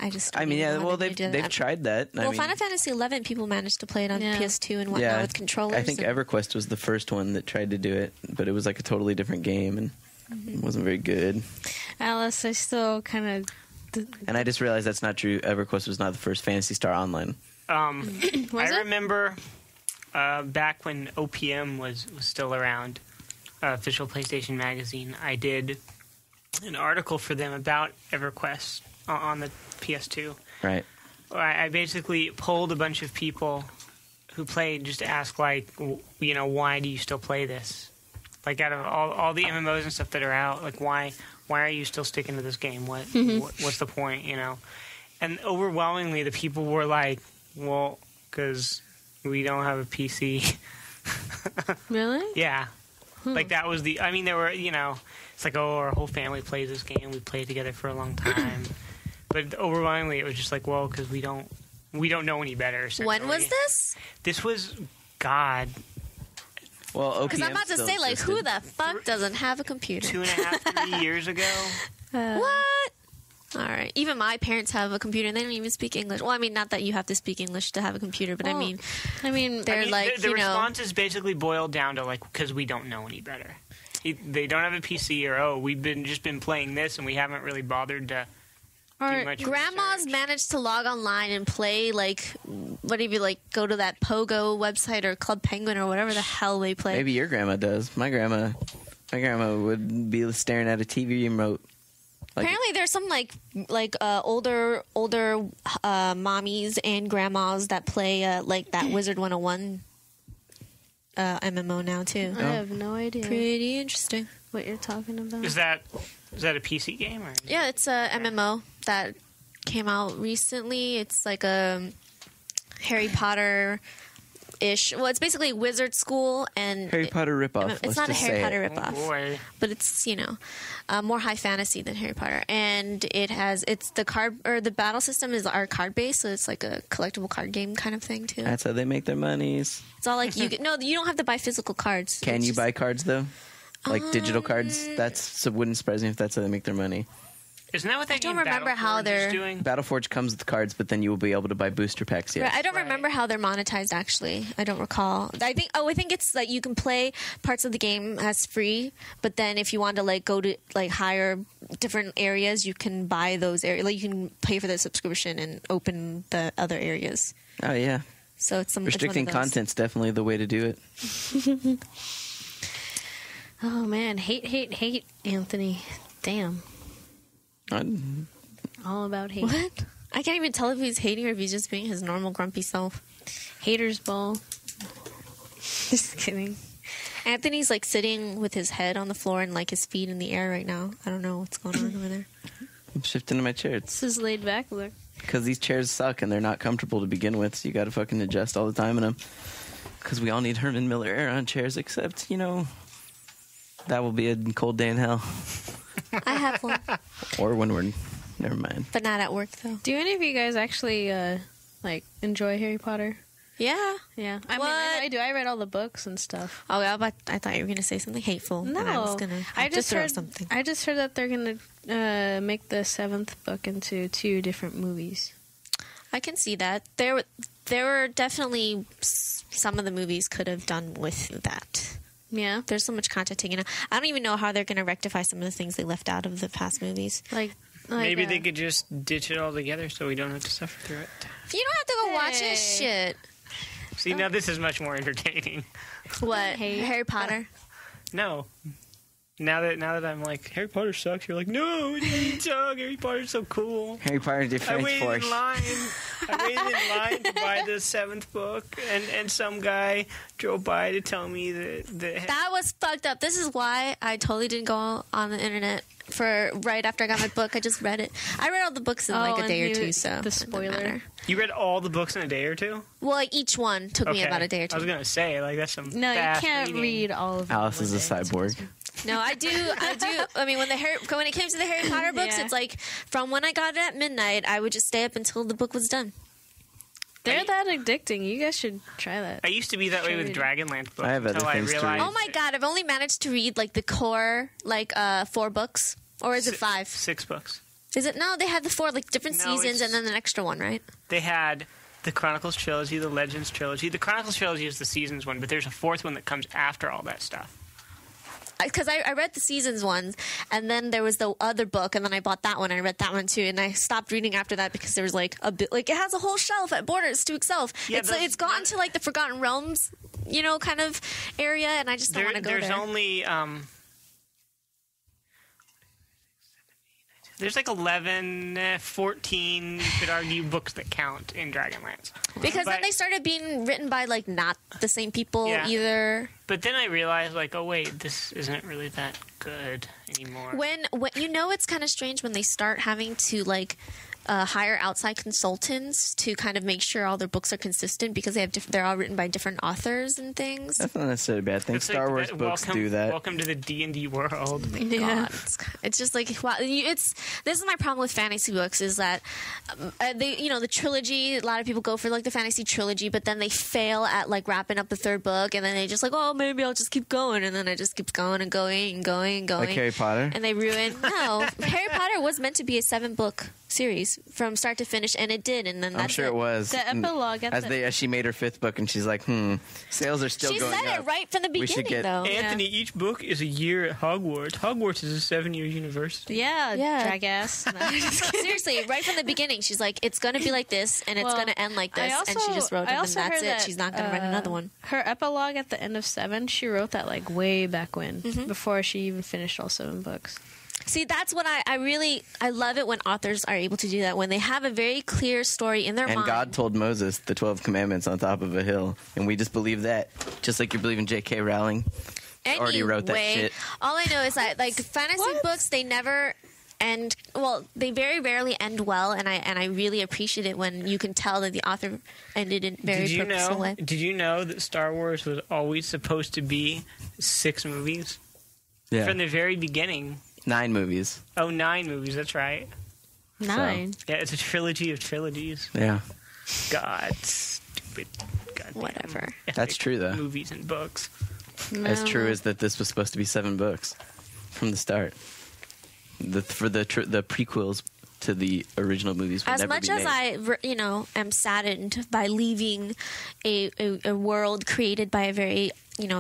they've tried that. Final Fantasy XI, people managed to play it on PS2 and whatnot with controllers. I think EverQuest was the first one that tried to do it, but it was a totally different game, and it wasn't very good. Alice, I still kind of... And I just realized that's not true. EverQuest was not the first Phantasy Star Online. I remember back when OPM was still around, official PlayStation Magazine, I did an article for them about EverQuest on the PS2. Right. I basically polled a bunch of people who played just to ask, like, why do you still play this? Like, out of all the MMOs and stuff that are out, like, why are you still sticking to this game? What's the point, And overwhelmingly, the people were like, well, because we don't have a PC. Really? Yeah. Like, that was there were, it's like, our whole family plays this game. We played together for a long time. But overwhelmingly, it was just like, well, because we don't know any better. When was this? This was, God. Well, OPM Because I'm about to say, like, who the fuck doesn't have a computer? 2.5, 3 years ago. What? All right. Even my parents have a computer, and they don't even speak English. Well, I mean, not that you have to speak English to have a computer, but they're like, the response is basically boiled down to, like, because we don't know any better. They don't have a PC, or, we've just been playing this, and we haven't really bothered to do much grandmas research. managed to log online and play, like, what if you, like, go to that Pogo website or Club Penguin or whatever the hell they play. Maybe your grandma does. My grandma would be staring at a TV remote. Like, apparently, there's some older mommies and grandmas that play like that Wizard 101 MMO now too. I have no idea Pretty interesting. what you're talking about. Is that a PC game? Or Yeah, it's a MMO that came out recently. It's like a Harry Potter-ish. Well, it's basically Wizard School and Harry Potter ripoff. It's not a Harry Potter Oh, ripoff, boy. but it's more high fantasy than Harry Potter. And it's the battle system is card based, so it's like a collectible card game kind of thing too. That's how they make their monies. It's all like you don't have to buy physical cards. Can It's you just- buy cards though? Like digital cards? So wouldn't surprise me if that's how they make their money. Isn't that what they don't remember how they're doing? Battleforge comes with cards, but then you will be able to buy booster packs. Yes. Right, I don't Right. remember how they're monetized. Actually, I don't recall. I think it's like you can play parts of the game as free, but then if you want to like go to like higher different areas, you can buy those areas. Like you can pay for the subscription and open the other areas. Oh yeah. So it's Restricting it's one of those. content's definitely the way to do it. Oh man, hate, Anthony. Damn, all about hate. What? I can't even tell if he's hating or if he's just being his normal grumpy self. Haters ball. Just kidding. Anthony's like sitting with his head on the floor and like his feet in the air right now. I don't know what's going on over there. I'm shifting to my chair. This is laid back look. Because these chairs suck and they're not comfortable to begin with, so you got to fucking adjust all the time in them. Because we all need Herman Miller air on chairs, except, that will be a cold day in hell. I have one, Or when we're... Never mind. but not at work though. Do any of you guys actually enjoy Harry Potter? Yeah. Yeah, I What? mean I do. I read all the books and stuff. Oh, I thought you were going to say something hateful. No, And I was going to throw heard something. I just heard that they're gonna make the 7th book into 2 different movies. I can see that. There were definitely some of the movies could have done with that. Yeah, There's so much content taken out. I don't even know how they're going to rectify some of the things they left out of the past movies. like Maybe they could just ditch it all together so we don't have to suffer through it. You don't have to go watch Hey. this shit. See, now this is much more entertaining. What? Hey. Harry Potter? No. Now that I'm like, Harry Potter sucks, you're like, no, what do you mean suck? Harry Potter's so cool. Harry Potter I Defense waited Force. in line. I waited in line to buy the 7th book, and some guy drove by to tell me that That was fucked up. This is why I totally didn't go on the internet for right after I got my book. I just read it. I read all the books in like a and day or you- two, so the it didn't spoiler. matter. you read all the books in a day or two. Well, like each one took me Okay. about a day or I was two. gonna say, like, that's some No, you fast can't reading. read all of them. Alice is a cyborg. No, I do. I mean, when it came to the Harry Potter books, Yeah. it's like from when I got it at midnight, I would just stay up until the book was done. They're that addicting. You guys should try that. I used to be that way with Should. Dragonlance books I have other until I things to realized. read. Oh my god, I've only managed to read like the core 4 books, or is it 5? 6 books. Is it? No, they had the 4 like different No, seasons it's- and then an extra one, right? They had the Chronicles trilogy, the Legends trilogy. The Chronicles trilogy is the seasons one, but there's a 4th one that comes after all that stuff. because I read the seasons ones, and then there was the other book, and then I bought that one, and I read that one too, and I stopped reading after that because there was like a bit, like it has a whole shelf at Borders to itself. Yeah, it's gotten to like the Forgotten Realms, kind of area, and I just don't want to go there. There's only there's like 11, 14, you could argue, books that count in Dragonlance. Because then they started being written by, like, not the same people either. But then I realized, like, oh, wait, this isn't really that good anymore. When it's kind of strange when they start having to, like, hire outside consultants to kind of make sure all their books are consistent because they're all written by different authors and things. That's not necessarily a bad thing. Star Wars books do that. Welcome to the D&D world. God. It's just like, wow. This is my problem with fantasy books is that the trilogy, a lot of people go for like the fantasy trilogy, but then they fail at like wrapping up the third book, and then they just like, oh, maybe I'll just keep going, and then it just keeps going and going and going and going. Like Harry Potter? And they ruin. No, Harry Potter was meant to be a 7-book series from start to finish, and it did, and then that's I'm sure it was. The epilogue as she made her 5th book, and she's like, sales are still going up. She said it right from the beginning, though. Anthony, each book is a year at Hogwarts. Hogwarts is a 7-year university. Yeah. Dragass. No, seriously, right from the beginning, she's like, it's going to be like this, and it's going to end like this, and she just wrote it, and that's it. She's not going to write another one. Her epilogue at the end of 7, she wrote that like way back when, before she even finished all 7 books. See, that's what I love it when authors are able to do that, when they have a very clear story in their mind. And God told Moses the 12 commandments on top of a hill, and we just believe that. Just like you believe in J.K. Rowling. Already wrote that shit. All I know is that, like, fantasy books, they never end, well, they very rarely end well, and I really appreciate it when you can tell that the author ended in very purposeful way. Did you know that Star Wars was always supposed to be 6 movies? Yeah. From the very beginning. 9 movies. Oh, 9 movies, that's right. 9? So, yeah, it's a trilogy of trilogies. Yeah. God, stupid. Goddamn whatever. That's true, though. Movies and books. No. As true as that this was supposed to be 7 books from the start. For the prequels to the original movies would as never much be as made. I am saddened by leaving a world created by a very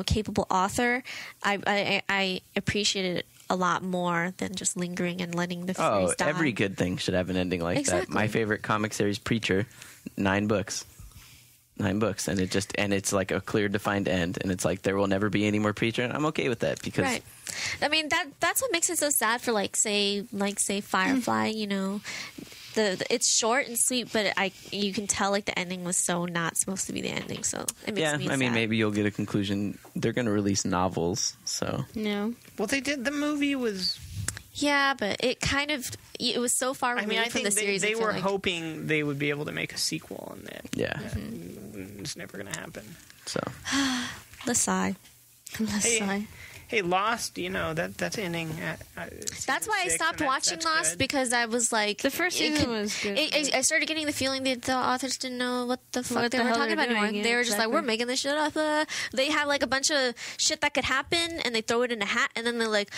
capable author, I appreciate it a lot more than just lingering and letting the series die. Every good thing should have an ending like that. My favorite comic series, Preacher, 9 books. 9 books, and it's like a clear, defined end, and it's like there will never be any more Preacher, and I'm okay with that because. Right. I mean that's what makes it so sad for say Firefly. It's short and sweet, but you can tell like the ending was so not supposed to be the ending. So it makes me sad. Maybe you'll get a conclusion. They're going to release novels, so No. Well, they did. The movie was. Yeah, but it was so far removed from the series. They were hoping they would be able to make a sequel on that. Yeah. It's never going to happen. So. The sigh. Hey, Lost, that's ending. That's why I stopped watching Lost, good. because I was like... The first season was good. I started getting the feeling that the authors didn't know what the fuck they were talking about anymore. They were just like, we're making this shit up. They have like a bunch of shit that could happen, and they throw it in a hat, and then they're like...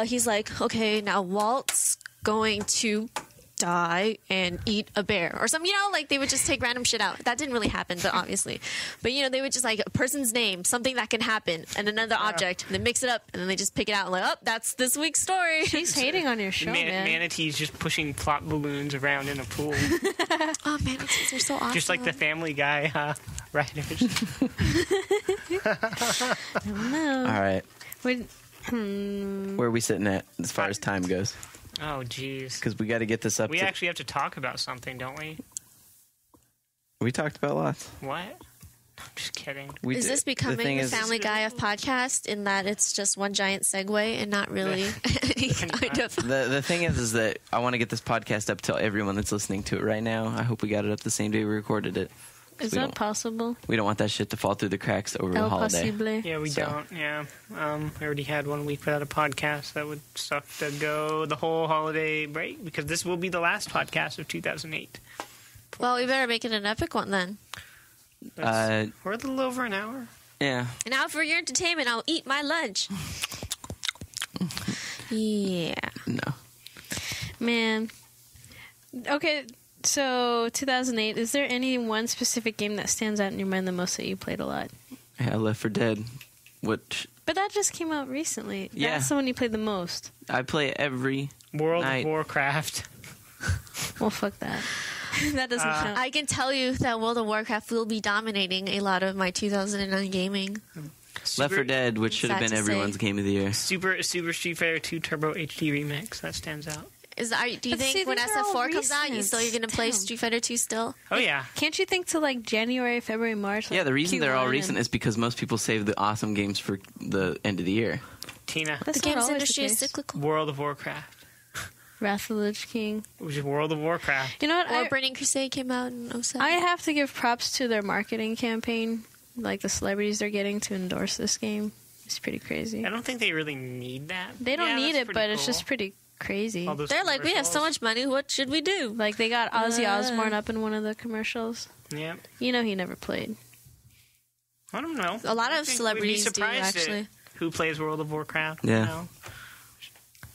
he's like, okay, now Walt's going to die and eat a bear or something, like they would just take random shit out. That didn't really happen, but obviously. But they would just like a person's name, something that can happen, and another object, and they mix it up, and then they just pick it out and like, oh, that's this week's story. She's hating on your show, man. Manatees just pushing plot balloons around in a pool. Oh, manatees are so awesome. Just like the Family Guy writers. No. All right. Where are we sitting at as far as time goes? Oh, jeez. Because we got to get this up. We actually have to talk about something, don't we? We talked about lots. What? I'm just kidding. Is this becoming the Family Guy of podcast in that it's just one giant segue and not really any kind of... The thing is that I want to get this podcast up to everyone that's listening to it right now. I hope we got it up the same day we recorded it. Is that possible? We don't want that shit to fall through the cracks over the holiday. Possible. Yeah, we don't. Yeah. We already had 1 week without a podcast. That would suck to go the whole holiday break, because this will be the last podcast of 2008. Well, we better make it an epic one then. We're a little over an hour. Yeah. And now for your entertainment, I'll eat my lunch. Yeah. No. Man. Okay, so 2008, is there any one specific game that stands out in your mind the most that you played a lot? Yeah, Left 4 Dead. What? But that just came out recently. Yeah. That's the one you played the most. I play it every World night. of Warcraft. Well, fuck that. That doesn't count. I can tell you that World of Warcraft will be dominating a lot of my 2009 gaming. Left 4 Dead, which should have Sad been to everyone's say. game of the year. Super Street Fighter 2 Turbo HD Remix. That stands out. Do you But think see, when these are all SF4 comes out, recent. you're going to play Damn. Street Fighter 2 still? Oh, yeah. Can't you think to like January, February, March? Like Yeah, the reason they're all Q1 recent is because most people save the awesome games for the end of the year. Tina. That's The not games always industry the is case. cyclical. World of Warcraft. Wrath of the Lich King. Which is World of Warcraft. You know what? Or Burning Crusade came out in 07. I have to give props to their marketing campaign. Like the celebrities they're getting to endorse this game. It's pretty crazy. I don't think they really need that. They don't Yeah, need that's it, pretty but it's cool. just pretty crazy. All those They're like, we have so commercials. much money. What should we do? Like they got Ozzy Osbourne up in one of the commercials. Yep. You know he never played. I don't know. A lot I of think celebrities we'd be do, surprised actually. at who plays World of Warcraft. Yeah. You know?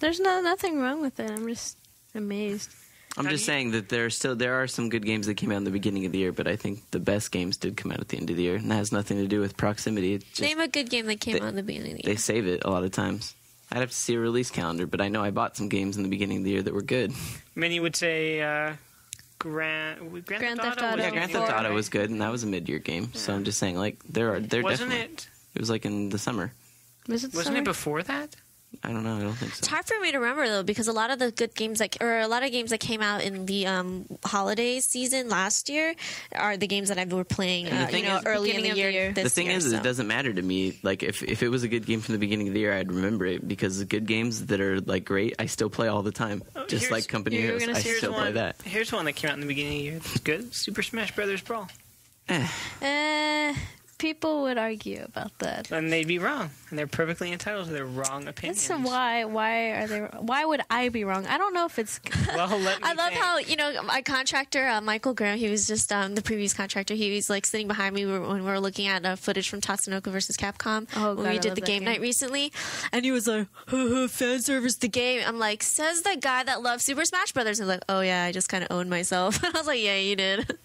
There's nothing wrong with it. I'm just amazed. I'm How just do you- saying that there are some good games that came out in the beginning of the year, but I think the best games did come out at the end of the year, and that has nothing to do with proximity. It's just, Name a good game that came out in the beginning of the they year. save it a lot of times. I'd have to see a release calendar, but I know I bought some games in the beginning of the year that were good. Many would say Grand Grand Theft Theft Auto. Auto. was Yeah, Grand Four, Theft Auto right? was good, and that was a mid-year game. So I'm just saying, like, they're Wasn't definitely. it? It was like in the summer. Was Wasn't it before that? I don't know. I don't think so. It's hard for me to remember though because a lot of the good games a lot of games that came out in the holiday season last year are the games that I were playing And the thing is- early in Beginning the of the year. year. This The thing year, is, so. it doesn't matter to me. Like, if it was a good game from the beginning of the year, I'd remember it because the good games that are like great, I still play all the time. Just here's- like Company you were Heroes, gonna I say- still play that. Here's one that came out in the beginning of the year. That's good. Super Smash Brothers Brawl. People would argue about that. And they'd be wrong. And they're perfectly entitled to their wrong opinions. That's why are they? Why would I be wrong? I don't know if it's. Well, let me I love think. how my contractor Michael Graham. He was just the previous contractor. He was like sitting behind me when we were looking at footage from Tatsunoko versus Capcom Oh, when God, we I did love the that game game. night recently, and he was like, "Fan service the game." I'm like, says the guy that loves Super Smash Brothers. And I'm like, oh yeah, I just kind of owned myself. I was like, yeah, you did.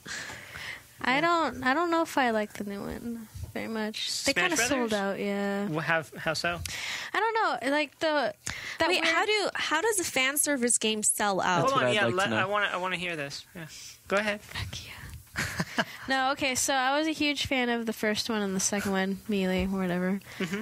I don't know if I like the new one very much. They Smash kind of sold Brothers? out. Yeah. Well, how so? I don't know. Like that. Wait, weird- how does a fan service game sell out? That's Hold what on, I'd yeah, like to know. I want to hear this. Yeah. Go ahead. No, okay, so I was a huge fan of the first one and the second one, Melee or whatever.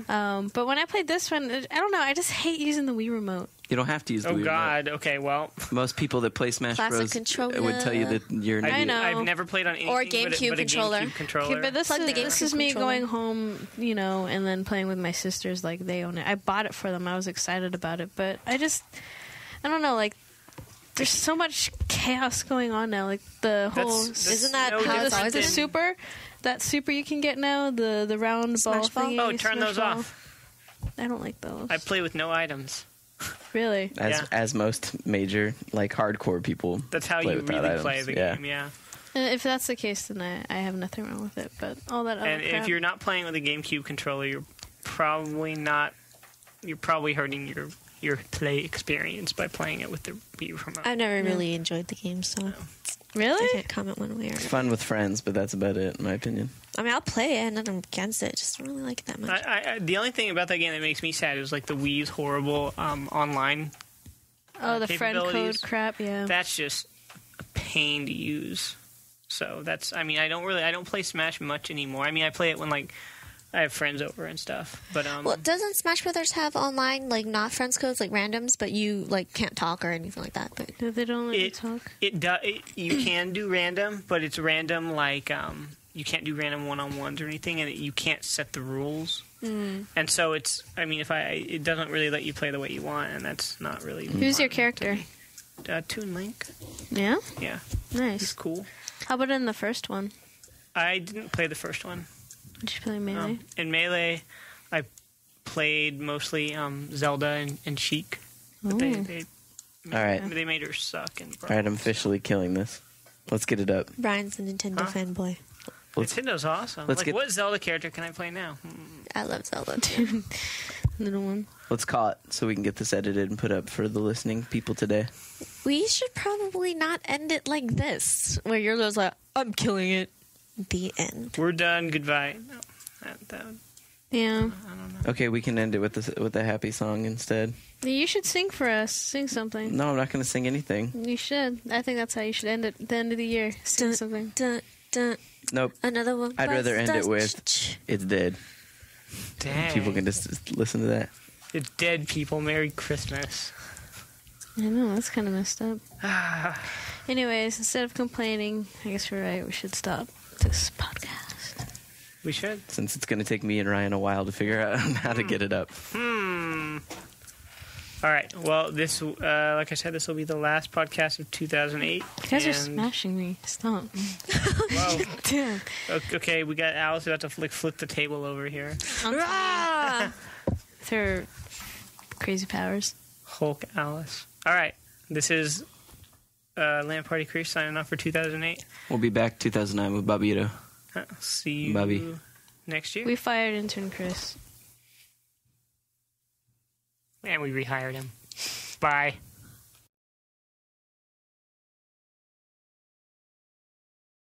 But when I played this one, I don't know, I just hate using the Wii remote. You don't have to use the Oh Wii remote. God. Okay. Well, Most people that play Smash Classic Bros. controller. would tell you that you're an I idiot. know. I've never played on anything Or but GameCube a controller. GameCube controller. Okay, but this Plug the is GameCube me controller. going home, and then playing with my sisters. Like they own it. I bought it for them. I was excited about it, but I don't know. Like there's so much chaos going on now. Like the whole Isn't that no how it's different always the than- been? super, that super you can get now, the round ball Smash ball? thingy. Oh, turn Smash those ball. off. I don't like those. I play with no items. Really? Yeah. As most major like hardcore people. That's how play you without really items. play the Yeah. game. Yeah. And if that's the case, then I have nothing wrong with it. But all that other And crap. if you're not playing with a GameCube controller, you're probably not. You're probably hurting your play experience by playing it with the Wii remote. I've never really enjoyed the game, so I really, can't comment one way or It's another. fun with friends, but that's about it, in my opinion. I mean, I'll play it, and I'm against it. Just don't really like it that much. The only thing about that game that makes me sad is like the Wii's horrible online. oh, the friend code capabilities. crap. Yeah. That's just a pain to use. So that's. I mean, I don't play Smash much anymore. I mean, I play it when like I have friends over and stuff. But Well, doesn't Smash Brothers have online, like, not friends codes, like randoms, but you, like, can't talk or anything like that? But They don't let you it talk. you can do random, but it's random like you can't do random one-on-ones or anything, and you can't set the rules. And so it's. I mean, it doesn't really let you play the way you want, and that's not really. Who's fun your to character? me. Toon Link. Yeah. Yeah, he's Nice. cool. How about in the first one? I didn't play the first one. Did you play Melee? In Melee, I played mostly Zelda and Sheik. But they All right. they made her suck. And All right, I'm officially killing this. Let's get it up. Brian's a Nintendo fanboy. Nintendo's awesome. let's Like, get- what Zelda character can I play now? I love Zelda, too. Little one. Let's call it so we can get this edited and put up for the listening people today. We should probably not end it like this, where you're just like, I'm killing it. The end. We're done. Goodbye. No, that Yeah. Okay, we can end it with a happy song instead. You should sing for us. Sing something. No, I'm not going to sing anything. You should. I think that's how you should end it. At the end of the year, sing something. Nope. Another one. I'd rather end it with "It's Dead." Dang. People can just listen to that. It's dead, people. Merry Christmas. I know, that's kind of messed up. Anyways, instead of complaining, I guess you're right. We should stop this podcast. We should. Since it's going to take me and Ryan a while to figure out how to get it up. All right. Well, this, like I said, this will be the last podcast of 2008. You guys are smashing me. Stop. Whoa. Damn. Okay, we got Alice about to flip the table over here. With her crazy powers. Hulk Alice. All right. This is LAN Party Chris signing off for 2008. We'll be back 2009 with Babito. See you Bobby. next year. We fired intern Chris. And we rehired him. Bye.